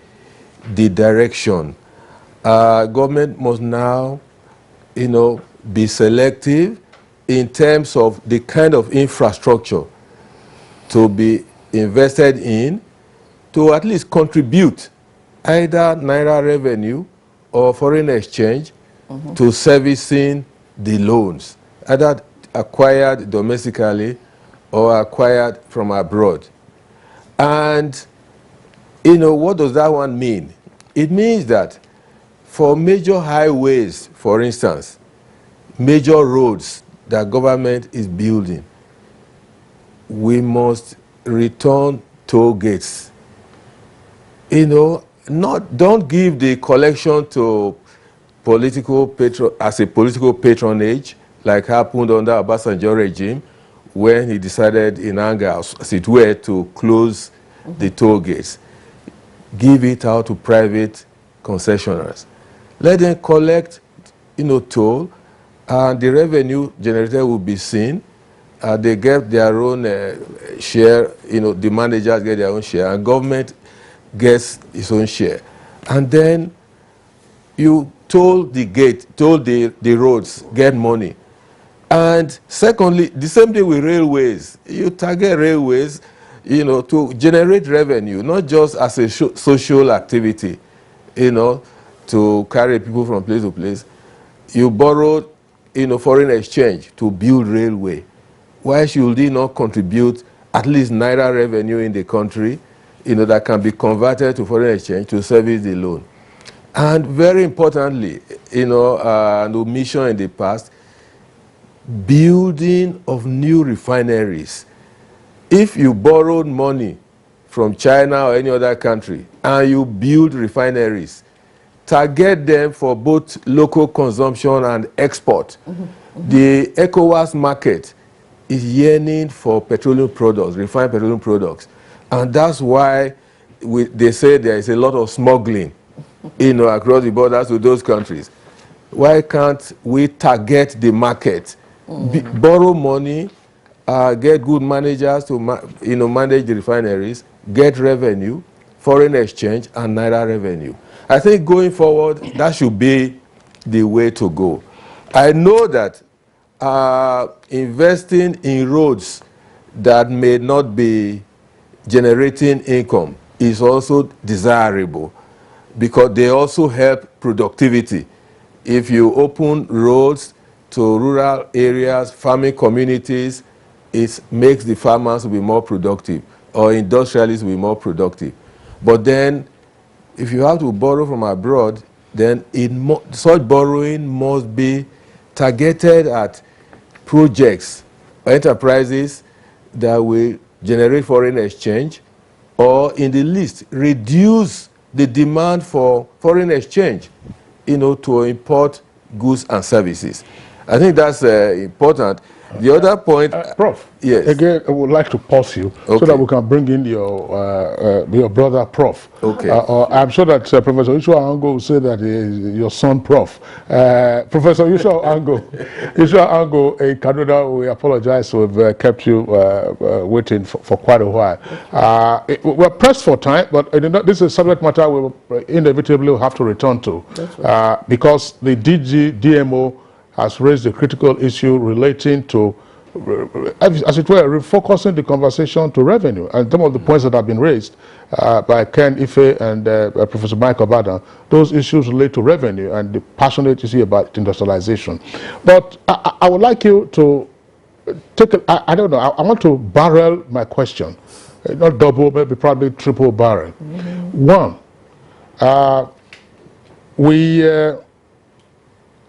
the direction. Government must now, be selective in terms of the kind of infrastructure to be invested in to at least contribute either Naira revenue or foreign exchange to servicing the loans, either acquired domestically or acquired from abroad. And, what does that one mean? It means that for major highways, for instance, major roads that government is building, we must return toll gates. Don't give the collection to political patronage, like happened under Obasanjo regime, when he decided in anger, as it were, to close the toll gates. Give it out to private concessionaires. Let them collect, toll, and the revenue generated will be seen. They get their own share, the managers get their own share, and government gets its own share. And then you toll the gate, toll the roads, get money. And secondly, the same thing with railways. You target railways, to generate revenue, not just as a social activity, to carry people from place to place. You borrow, foreign exchange to build railway. Why should they not contribute at least naira revenue in the country, that can be converted to foreign exchange to service the loan? And very importantly, an omission in the past, building of new refineries. If you borrowed money from China or any other country and you build refineries, target them for both local consumption and export. The ECOWAS market is yearning for petroleum products, refined petroleum products. And that's why they say there is a lot of smuggling across the borders to those countries. Why can't we target the market, borrow money, get good managers to manage the refineries, get revenue, foreign exchange, and naira revenue? I think going forward, that should be the way to go. I know that investing in roads that may not be generating income is also desirable, because they also help productivity. If you open roads to rural areas, farming communities, it makes the farmers be more productive, or industrialists be more productive. But then, if you have to borrow from abroad, then such borrowing must be targeted at projects, enterprises that will generate foreign exchange, or in the least, reduce the demand for foreign exchange, to import goods and services. I think that's important. The other point, Prof. Yes. Again, I would like to pause you so that we can bring in your brother, Prof. Okay. I'm sure that Professor Yusua Ango will say that he is your son, Prof. Professor Yusua Ango, in Kaduna, we apologize. We've kept you waiting for quite a while. We're pressed for time, but this is a subject matter we will inevitably have to return to, because the DMO has raised a critical issue relating to, as it were, refocusing the conversation to revenue. And some of the points that have been raised by Ken Ife and Professor Michael Badan, those issues relate to revenue and the passionate issue about industrialization. But I would like you to take I don't know, I want to barrel my question. Not double, maybe probably triple barrel. One,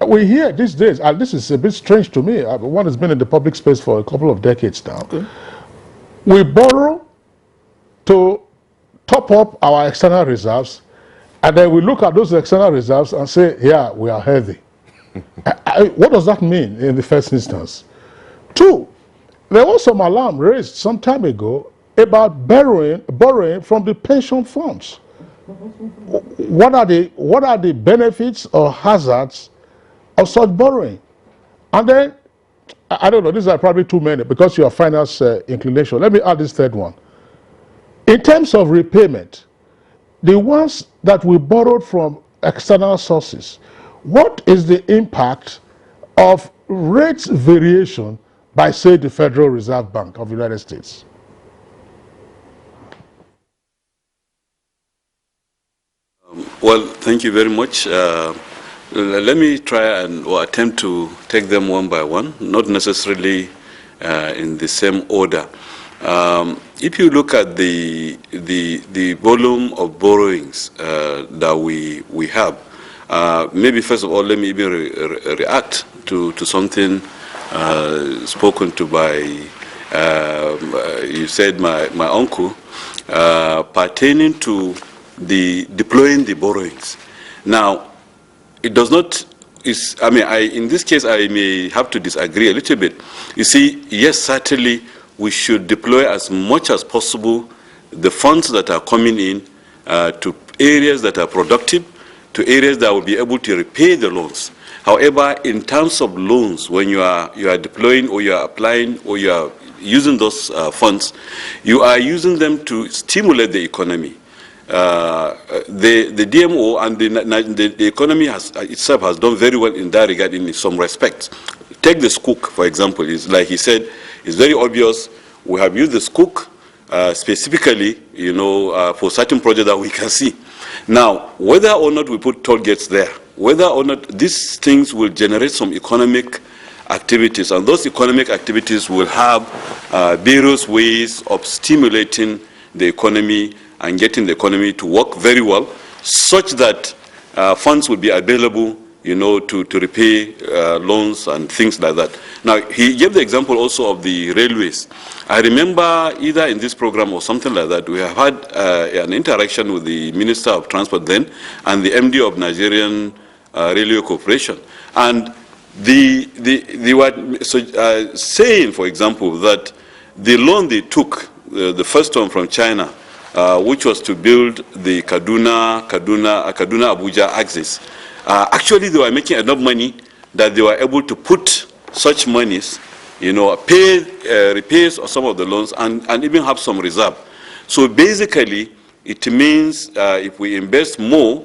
we hear these days, and this is a bit strange to me, one has been in the public space for a couple of decades now. Okay. We borrow to top up our external reserves, and then we look at those external reserves and say, yeah, we are healthy. What does that mean in the first instance? Two, there was some alarm raised some time ago about borrowing from the pension funds. What are the benefits or hazards of such borrowing? And then, I don't know, these are probably too many because your finance inclination. Let me add this third one. In terms of repayment, the ones that we borrowed from external sources, what is the impact of rates variation by, say, the Federal Reserve Bank of the United States? Well, thank you very much. Let me try and attempt to take them one by one, not necessarily in the same order. If you look at the volume of borrowings that we have, maybe first of all, let me even react to something spoken to by, you said my uncle, pertaining to the deploying the borrowings. Now, it does not in this case, I may have to disagree a little bit. You see, yes, certainly we should deploy as much as possible the funds that are coming in to areas that are productive, to areas that will be able to repay the loans. However, in terms of loans, when you are deploying or you are applying or you are using those funds, you are using them to stimulate the economy. The DMO and the economy itself has done very well in that regard in some respects. Take the Skook, for example. It's like he said, it's very obvious. We have used the Skook specifically, for certain projects that we can see. Now, whether or not we put toll gates there, whether or not these things will generate some economic activities, and those economic activities will have various ways of stimulating the economy and getting the economy to work very well, such that funds will be available, to repay loans and things like that. Now, he gave the example also of the railways. I remember either in this program or something like that, we have had an interaction with the Minister of Transport then and the MD of Nigerian Railway Corporation. And they were saying, for example, that the loan they took, the first one from China, which was to build the Kaduna Abuja axis, actually they were making enough money that they were able to put such monies, pay repairs of some of the loans and even have some reserve. So basically, it means if we invest more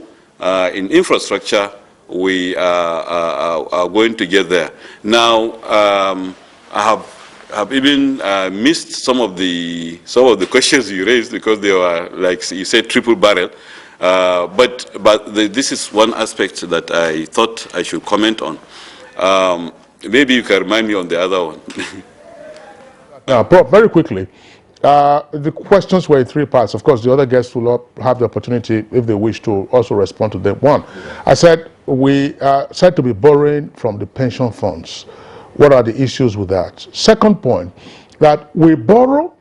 in infrastructure, we are going to get there. Now, I have even missed some of the questions you raised because they were, like you said, triple barrel. But this is one aspect that I thought I should comment on. Maybe you can remind me on the other one. Prof, very quickly, the questions were in three parts. Of course, the other guests will have the opportunity, if they wish, to also respond to them. One, I said we are said to be borrowing from the pension funds. What are the issues with that? Second point, that we borrow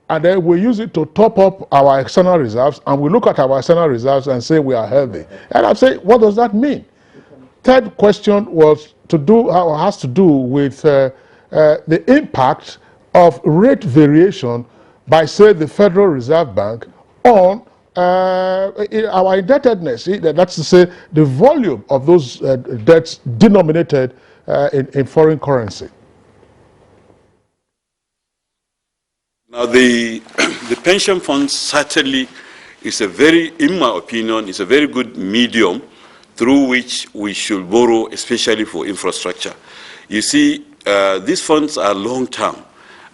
and then we use it to top up our external reserves, and we look at our external reserves and say we are healthy. And I say, what does that mean? Third question has to do with the impact of rate variation by, say, the Federal Reserve Bank on our indebtedness. That's to say, the volume of those debts denominated in foreign currency. Now, the pension fund certainly is in my opinion, is a very good medium through which we should borrow, especially for infrastructure. You see, these funds are long-term,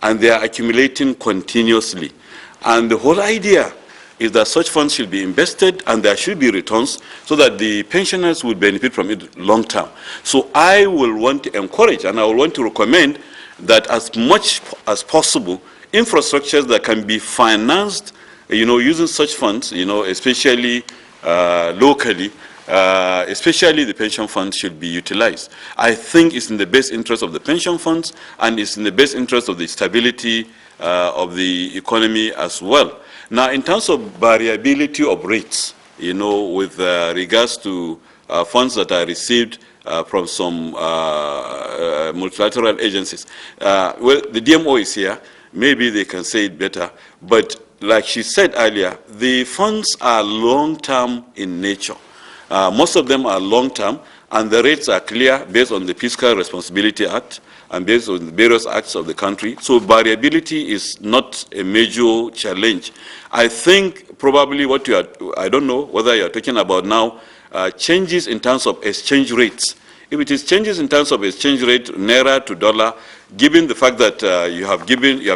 and they are accumulating continuously. And the whole idea is that such funds should be invested and there should be returns so that the pensioners will benefit from it long-term. So I will want to encourage and I will want to recommend that as much as possible, infrastructures that can be financed, using such funds, especially locally, especially the pension funds should be utilized. I think it's in the best interest of the pension funds and it's in the best interest of the stability of the economy as well. Now, in terms of variability of rates, with regards to funds that are received from some multilateral agencies, well, the DMO is here. Maybe they can say it better. But like she said earlier, the funds are long-term in nature. Most of them are long-term, and the rates are clear based on the Fiscal Responsibility Act and based on the various acts of the country. So variability is not a major challenge. I think probably what you are, I don't know whether you are talking about now, changes in terms of exchange rates. If it is changes in terms of exchange rate, naira to dollar, given the fact that you have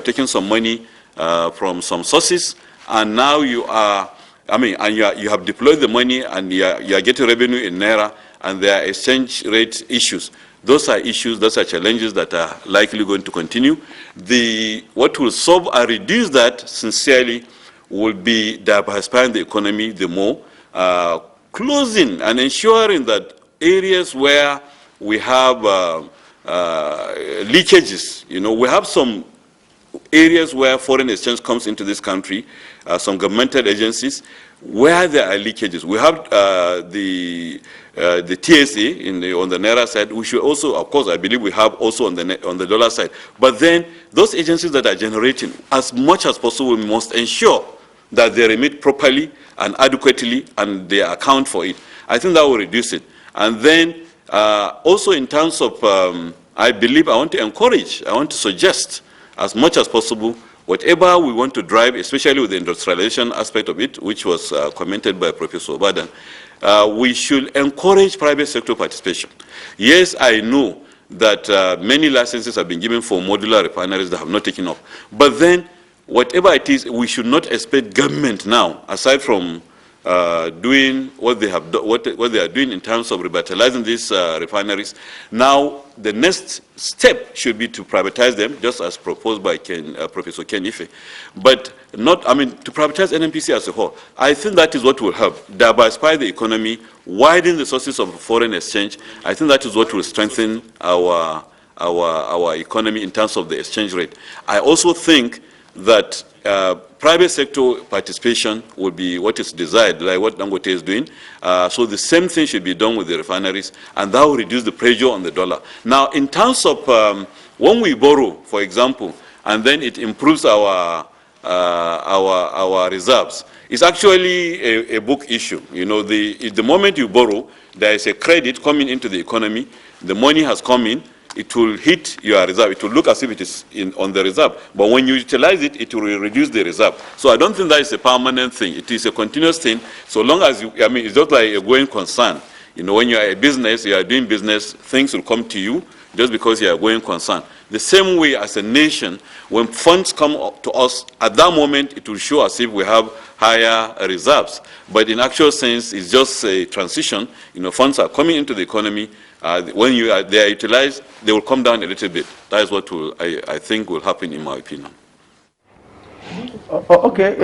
taken some money from some sources, and now you are, you have deployed the money and you are getting revenue in naira, and there are exchange rate issues. Those are issues, those are challenges that are likely going to continue. What will solve and reduce that, sincerely, will be diversifying the economy the more, closing and ensuring that areas where we have leakages, we have some areas where foreign exchange comes into this country, some governmental agencies, where there are leakages. We have the TSA on the Naira side. We should also, of course, I believe we have also on the dollar side. But then those agencies that are generating, as much as possible, we must ensure that they remit properly and adequately and they account for it. I think that will reduce it. And then also in terms of, I believe I want to encourage, I want to suggest as much as possible, whatever we want to drive, especially with the industrialization aspect of it, which was commented by Professor Obadan, we should encourage private sector participation. Yes, I know that many licenses have been given for modular refineries that have not taken off. But then, whatever it is, we should not expect government now, aside from doing what they have what they are doing in terms of revitalizing these refineries. Now, the next step should be to privatize them, just as proposed by Professor Ken Ife, but not, I mean, to privatize NNPC as a whole. I think that is what will help diversify the economy, widen the sources of foreign exchange. I think that is what will strengthen our economy in terms of the exchange rate. I also think that private sector participation will be what is desired, like what Dangote is doing. So the same thing should be done with the refineries, and that will reduce the pressure on the dollar. Now, in terms of when we borrow, for example, and then it improves our reserves, it's actually a book issue. You know, the moment you borrow, there is a credit coming into the economy. The money has come in. It will hit your reserve. It will look as if it is on the reserve. But when you utilize it, it will reduce the reserve. So I don't think that is a permanent thing. It is a continuous thing. So long as you, I mean, it's just like a going concern. You know, when you are a business, you are doing business, things will come to you just because you are going concern. The same way as a nation, when funds come to us, at that moment, it will show as if we have higher reserves. But in actual sense, it's just a transition. You know, funds are coming into the economy. When they are utilized, they will come down a little bit. That is what I think will happen, in my opinion. Okay,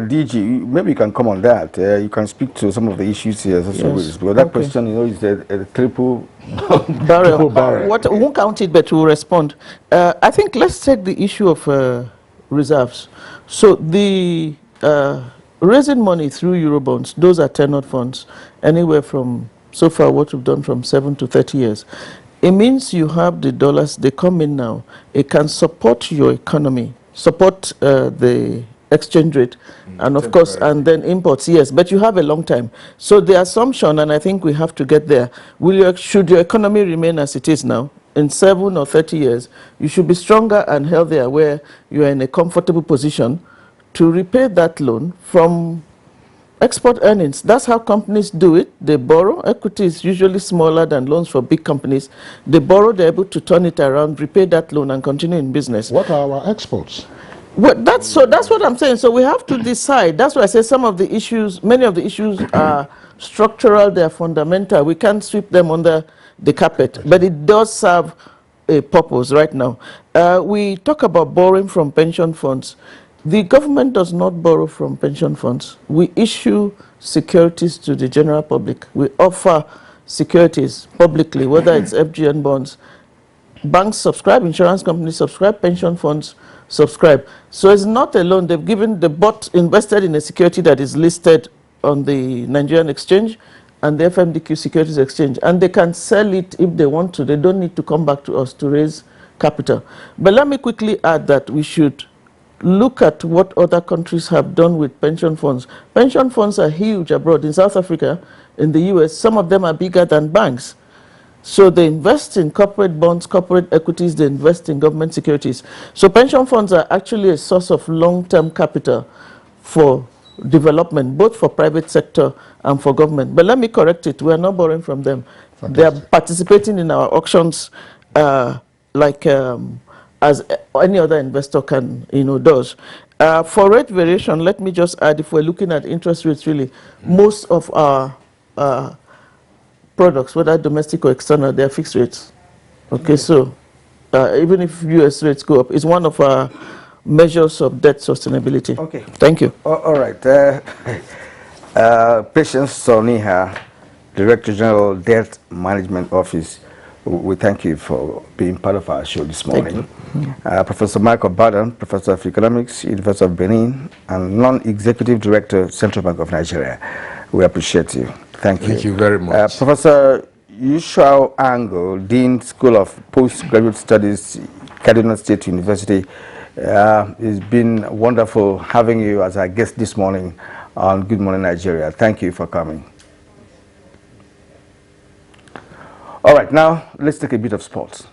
DG, maybe you can come on that. You can speak to some of the issues here. Yes. Because that question, you know, is a triple barrier. What, we won't count it, but we'll respond. I think let's take the issue of reserves. So the raising money through Eurobonds, those are tenured funds, anywhere from, so far what we've done, from 7 to 30 years. It means you have the dollars, they come in now. It can support your economy, support the exchange rate, and of course, and then imports, yes, but you have a long time. So the assumption, and I think we have to get there, should your economy remain as it is now, in 7 or 30 years, you should be stronger and healthier, where you are in a comfortable position to repay that loan from export earnings. That's how companies do it. They borrow. Equity is usually smaller than loans for big companies. They borrow, they're able to turn it around, repay that loan, and continue in business. What are our exports? Well, that's what I'm saying. So we have to decide. That's why I say some of the issues, many of the issues are structural, they're fundamental. We can't sweep them under the carpet, but it does serve a purpose right now. We talk about borrowing from pension funds. The government does not borrow from pension funds. We issue securities to the general public. We offer securities publicly, whether it's FGN bonds. Banks subscribe, insurance companies subscribe, pension funds subscribe. So it's not a loan. They bought, invested in a security that is listed on the Nigerian exchange and the FMDQ Securities Exchange. And they can sell it if they want to. They don't need to come back to us to raise capital. But let me quickly add that we should look at what other countries have done with pension funds. Pension funds are huge abroad. In South Africa, in the US, some of them are bigger than banks. So they invest in corporate bonds, corporate equities, they invest in government securities. So pension funds are actually a source of long-term capital for development, both for private sector and for government. But let me correct it. We are not borrowing from them. Fantastic. They are participating in our auctions as any other investor can, does. For rate variation, let me just add, if we're looking at interest rates, really, most of our products, whether domestic or external, they're fixed rates. Okay, so even if US rates go up, it's one of our measures of debt sustainability. Okay. Thank you. All right. Patience Soniha, Director General, Debt Management Office. We thank you for being part of our show this morning. Thank Professor Michael Badan, Professor of Economics, University of Benin, and Non-Executive Director, Central Bank of Nigeria. We appreciate you. Thank you. Thank you very much. Professor Yushao Ango, Dean, School of Postgraduate Studies, Kaduna State University. It's been wonderful having you as our guest this morning on Good Morning Nigeria. Thank you for coming. All right, now let's take a bit of sports.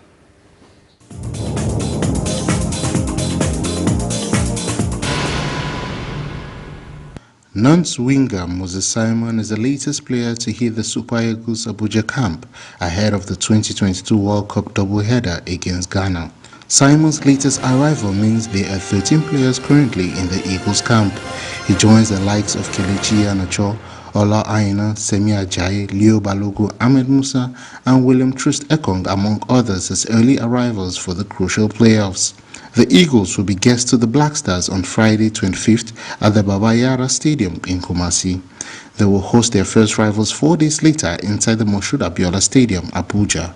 Nantes winger Moses Simon is the latest player to hit the Super Eagles Abuja camp ahead of the 2022 World Cup doubleheader against Ghana. Simon's latest arrival means there are 13 players currently in the Eagles camp. He joins the likes of Kelechi Iheanacho, Ola Aina, Semi Ajayi, Leo Balogun, Ahmed Musa, and William Troost Ekong, among others, as early arrivals for the crucial playoffs. The Eagles will be guests to the Black Stars on Friday 25th at the Baba Yara Stadium in Kumasi. They will host their first rivals 4 days later inside the Moshood Abiola Stadium, Abuja.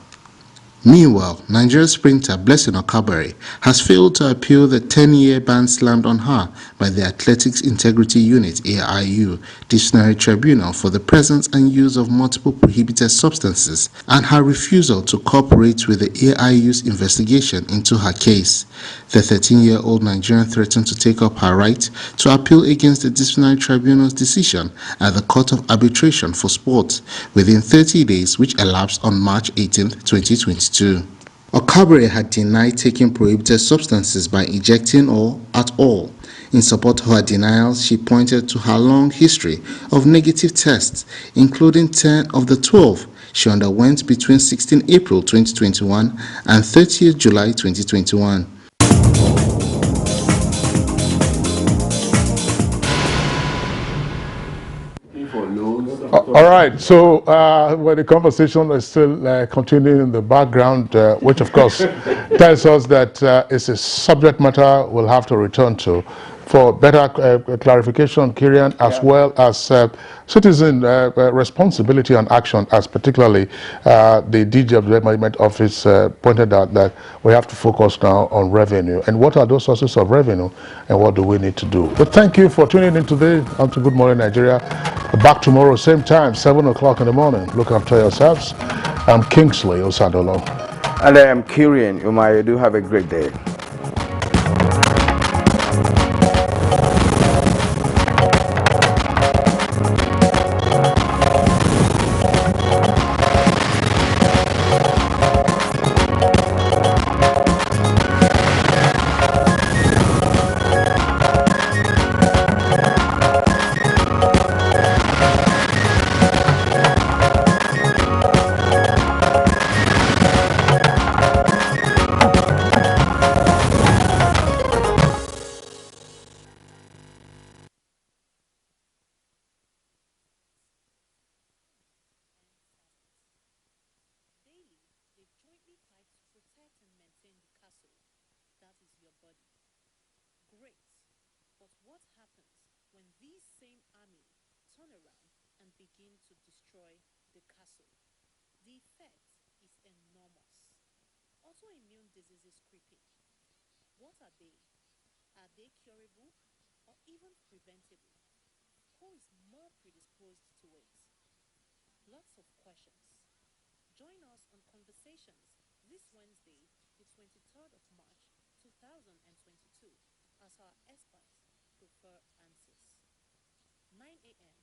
Meanwhile, Nigerian sprinter Blessing Okabare has failed to appeal the 10-year ban slammed on her by the Athletics Integrity Unit (AIU) Disciplinary Tribunal for the presence and use of multiple prohibited substances and her refusal to cooperate with the AIU's investigation into her case. The 13-year-old Nigerian threatened to take up her right to appeal against the Disciplinary Tribunal's decision at the Court of Arbitration for Sport within 30 days, which elapsed on March 18, 2022. Okabare had denied taking prohibited substances by ejecting or at all. In support of her denials, she pointed to her long history of negative tests, including 10 of the 12 she underwent between 16 April 2021 and 30 July 2021. All right, so well, the conversation is still continuing in the background, which of course tells us that it's a subject matter we'll have to return to for better clarification, Kirian, as well as citizen responsibility and action, as particularly the DG of the Development Office pointed out that we have to focus now on revenue. And what are those sources of revenue and what do we need to do? But thank you for tuning in today on to Good Morning Nigeria. Back tomorrow, same time, 7 o'clock in the morning. Look after yourselves. I'm Kingsley Osadolo. And I am Kirian Umar. Do have a great day. Join us on Conversations this Wednesday, the 23rd of March, 2022, as our experts prefer answers. 9 a.m.